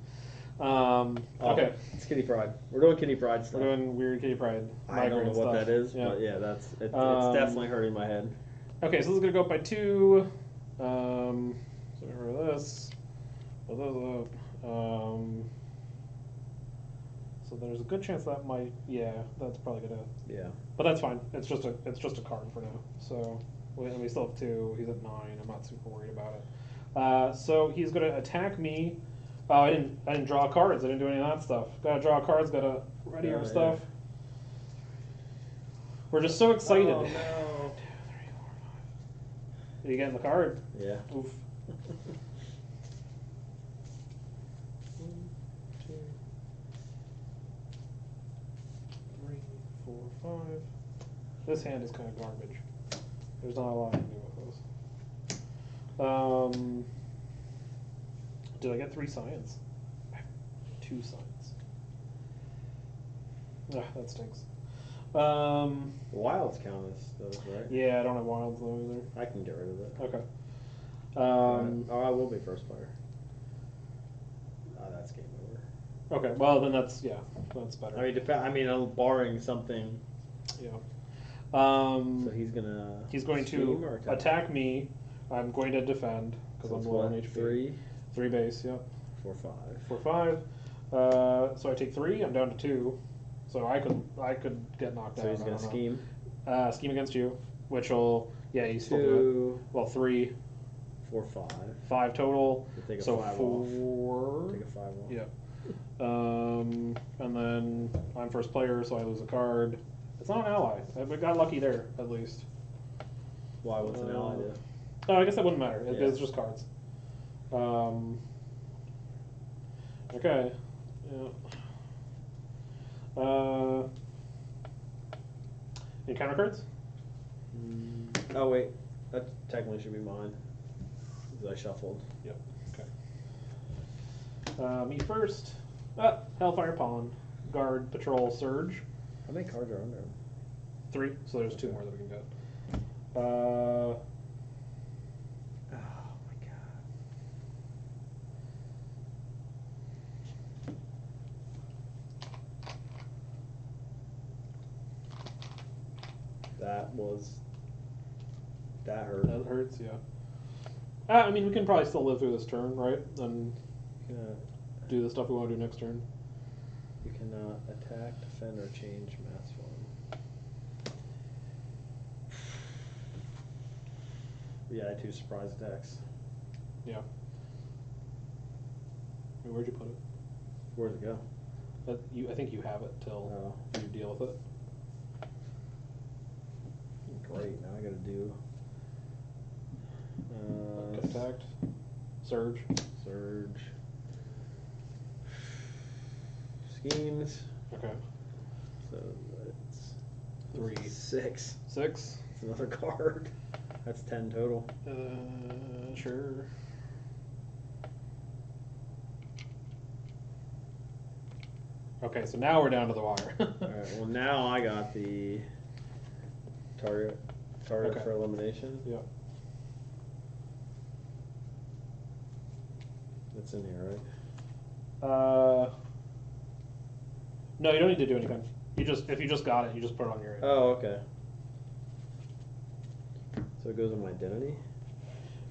S1: Okay.
S2: It's Kitty Pryde. We're doing Kitty Pryde stuff.
S1: We're doing weird Kitty Pride.
S2: I don't know what
S1: stuff.
S2: that is,
S1: Yeah.
S2: but yeah, it's definitely hurting my head.
S1: Okay, so this is gonna go up by 2. So get rid of this. Put those up. So there's a good chance that might. Yeah, that's probably gonna.
S2: Yeah.
S1: But that's fine. It's just a card for now. So we still have 2. He's at 9. I'm not super worried about it. So he's gonna attack me. Oh, I didn't draw cards. I didn't do any of that stuff. Gotta draw cards. Gotta ready our stuff. We're just so excited.
S2: Oh, no.
S1: 1, 2, 3, 4, 5. Are you getting the card?
S2: Yeah.
S1: Oof. 1, 2, 3, 4, 5. This hand is kind of garbage. There's not a lot I can do with those. Did I get 3 science? I have 2 science. Ah, that stinks.
S2: Wilds count as those, right?
S1: Yeah, I don't have wilds though either.
S2: I can get rid of it.
S1: Okay.
S2: I will be first player. Oh, that's game over.
S1: Okay. Well, then that's better.
S2: I mean, I'm barring something.
S1: Yeah.
S2: So he's going
S1: to attack me. I'm going to defend because I'm low on HP. 3 base. Yep.
S2: 4, 5.
S1: 4, 5. So I take 3. I'm down to 2. So I could get knocked out.
S2: So he's gonna scheme.
S1: Scheme against you, which will he's still do
S2: 2.
S1: it. Well, 3.
S2: 4, 5.
S1: 5 total.
S2: You take a
S1: So
S2: 5
S1: 4.
S2: Off. Take a 5 off.
S1: Yeah. And then I'm first player, so I lose a card. It's not an ally. I got lucky there, at least.
S2: Why? What's an ally do?
S1: Oh, I guess that wouldn't matter.
S2: Yeah.
S1: It's just cards. Okay. Yeah. Any counter cards?
S2: Oh wait, that technically should be mine. Because I shuffled.
S1: Yep. Okay. Me first. Hellfire Pollen. Guard, Patrol, Surge.
S2: How many cards are under him?
S1: 3, so there's 2 more that we can get.
S2: Oh my god. That hurt.
S1: That hurts, yeah. I mean, we can probably still live through this turn, right? And do the stuff we want to do next turn.
S2: You cannot attack, defend, or change mass form. Yeah, I had 2 surprise attacks.
S1: Yeah. Where'd you put it?
S2: Where'd it go?
S1: I think you have it till you deal with it.
S2: Great, now I gotta do...
S1: Get attacked. Surge.
S2: Schemes.
S1: Okay.
S2: So it's
S1: 3.
S2: 6.
S1: 6.
S2: It's another card. That's 10 total.
S1: Sure. Okay, so now we're down to the wire.
S2: Alright, well now I got the target for elimination.
S1: Yep.
S2: That's in here, right?
S1: No, you don't need to do anything. If you just got it, you just put it on your end.
S2: Oh, okay. So it goes on my identity?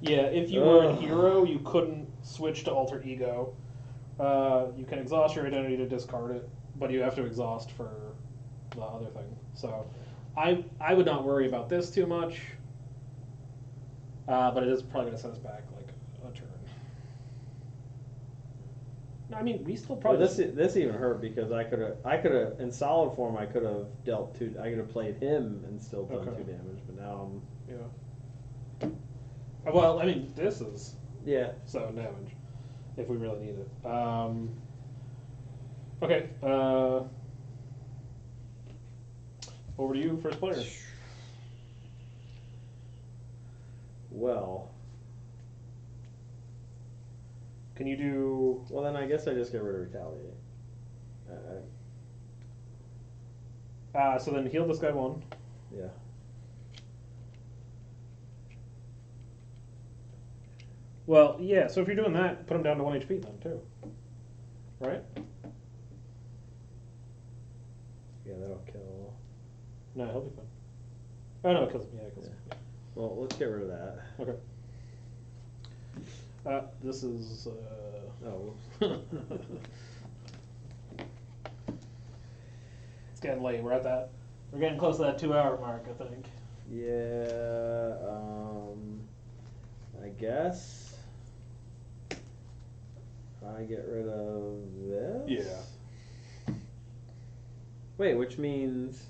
S1: Yeah, if you were a hero, you couldn't switch to alter ego. You can exhaust your identity to discard it. but you have to exhaust for the other thing. So I would not worry about this too much, but it is probably going to set us back like a turn. No, I mean we still
S2: Well,
S1: probably
S2: this even hurt because I could have in solid form I could have dealt two. I could have played him and still done
S1: Okay.
S2: 2 damage, but now I'm
S1: yeah. Well, I mean this is
S2: yeah.
S1: 7 damage if we really need it. Okay. Over to you, first player.
S2: Well,
S1: Can you do?
S2: well then I guess I just get rid of retaliate.
S1: So then heal this guy 1.
S2: Yeah.
S1: Well, yeah. So if you're doing that, put him down to 1 HP then too. Right?
S2: Yeah, that'll kill.
S1: No, he'll be fine. Oh no, it kills him. Yeah, it kills him.
S2: Well, let's get rid of that.
S1: Okay. This is.
S2: Oh,
S1: It's getting late. We're getting close to that 2-hour mark, I think.
S2: yeah. I guess I get rid of this.
S1: Yeah.
S2: Wait, which means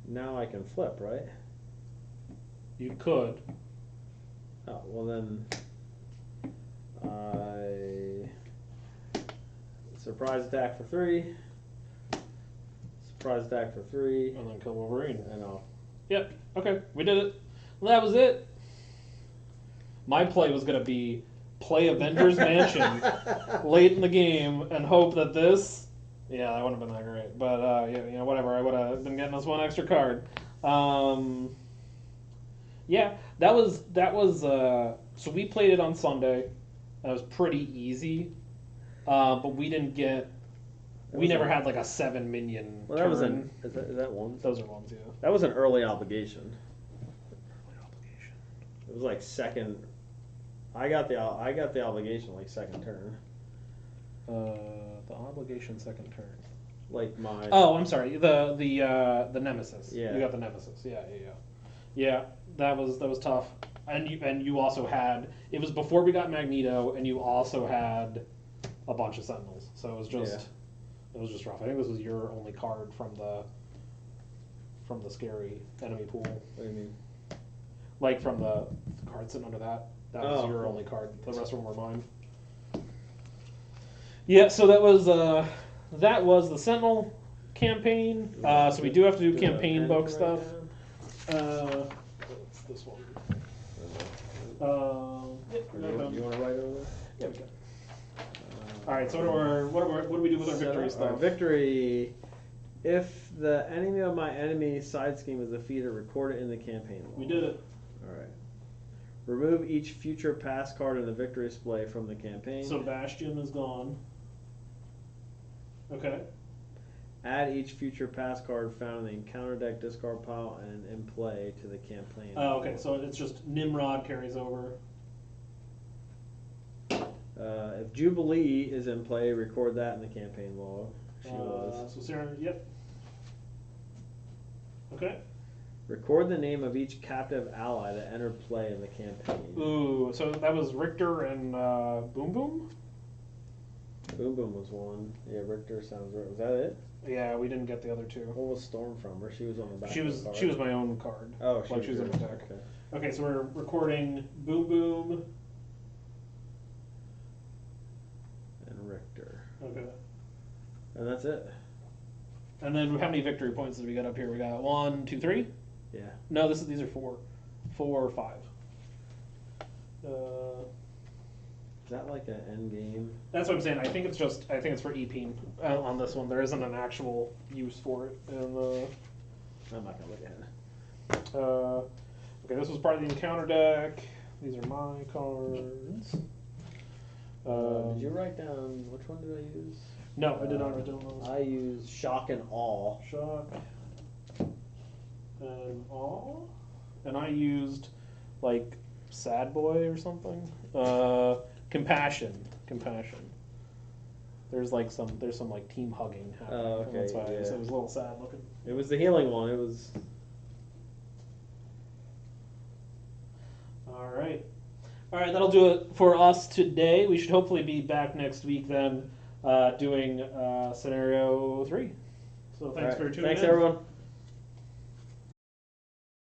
S2: now I can flip, right?
S1: You could.
S2: Oh, well then I surprise attack for 3. Surprise attack for 3.
S1: And then kill Wolverine.
S2: And I'll
S1: Yep. Okay. We did it. Well, that was it. My play was going to be play Avengers Mansion late in the game and hope that this. Yeah, that wouldn't have been that great. But yeah, whatever. I would have been getting us 1 extra card. Yeah, that was. So we played it on Sunday. That was pretty easy, but we didn't get. We never had like a 7 minion.
S2: Well, that was
S1: turn.
S2: is that one?
S1: Those are ones, yeah.
S2: That was an early obligation. It was like second. I got the obligation like second turn.
S1: The obligation second turn.
S2: Like my.
S1: Oh, I'm sorry. The nemesis.
S2: Yeah.
S1: You got the nemesis. Yeah. Yeah, that was tough. And you also had, it was before we got Magneto, and you also had a bunch of Sentinels. So it was just rough. I think this was your only card from the scary enemy pool.
S2: What do you mean?
S1: Like from the card sitting under that. That was your
S2: cool.
S1: only card. The rest of them were mine. Yeah, so that was the Sentinel campaign. So we do have to do campaign book stuff. What's this one?
S2: You want to write over?
S1: Yeah, we can. All right. So what do we do with our victory stuff?
S2: Our victory. If the enemy of my enemy's side scheme is defeated, record it in the campaign log.
S1: We did it.
S2: All right. Remove each future pass card in the victory display from the campaign.
S1: So Bastion is gone. Okay.
S2: Add each future pass card found in the encounter deck discard pile and in play to the campaign.
S1: Oh, okay. So it's just Nimrod carries over.
S2: If Jubilee is in play, record that in the campaign log. She was.
S1: So Sarah, yep. Okay.
S2: Record the name of each captive ally that entered play in the campaign.
S1: Ooh, so that was Richter and Boom Boom?
S2: Boom Boom was one. Yeah, Richter sounds right. Was that it?
S1: Yeah, we didn't get the other 2.
S2: What was Storm from? Or she was on the back
S1: She
S2: of
S1: was
S2: the card?
S1: she was my own card.
S2: Oh,
S1: she was in the deck.
S2: Okay.
S1: Okay, so we're recording Boom Boom.
S2: And Richter.
S1: Okay.
S2: And that's it.
S1: And then how many victory points did we get up here? We got 1, 2, 3?
S2: Yeah.
S1: No, these are 4. 4 or 5.
S2: Is that like an end game?
S1: That's what I'm saying. I think it's for EPing on this one. There isn't an actual use for it. And
S2: I'm not gonna look at it.
S1: okay, this was part of the encounter deck. These are my cards.
S2: Did you write down which one did I use?
S1: No, I did not write down those.
S2: I used Shock and Awe.
S1: Shock and Awe, and I used like Sad Boy or something. Compassion. There's some like team hugging happening.
S2: Oh, okay,
S1: That's why
S2: yeah.
S1: it was a little sad looking.
S2: It was the healing one. It was.
S1: All right. All right, that'll do it for us today. We should hopefully be back next week then, doing scenario 3. So thanks for tuning in.
S2: Thanks, everyone.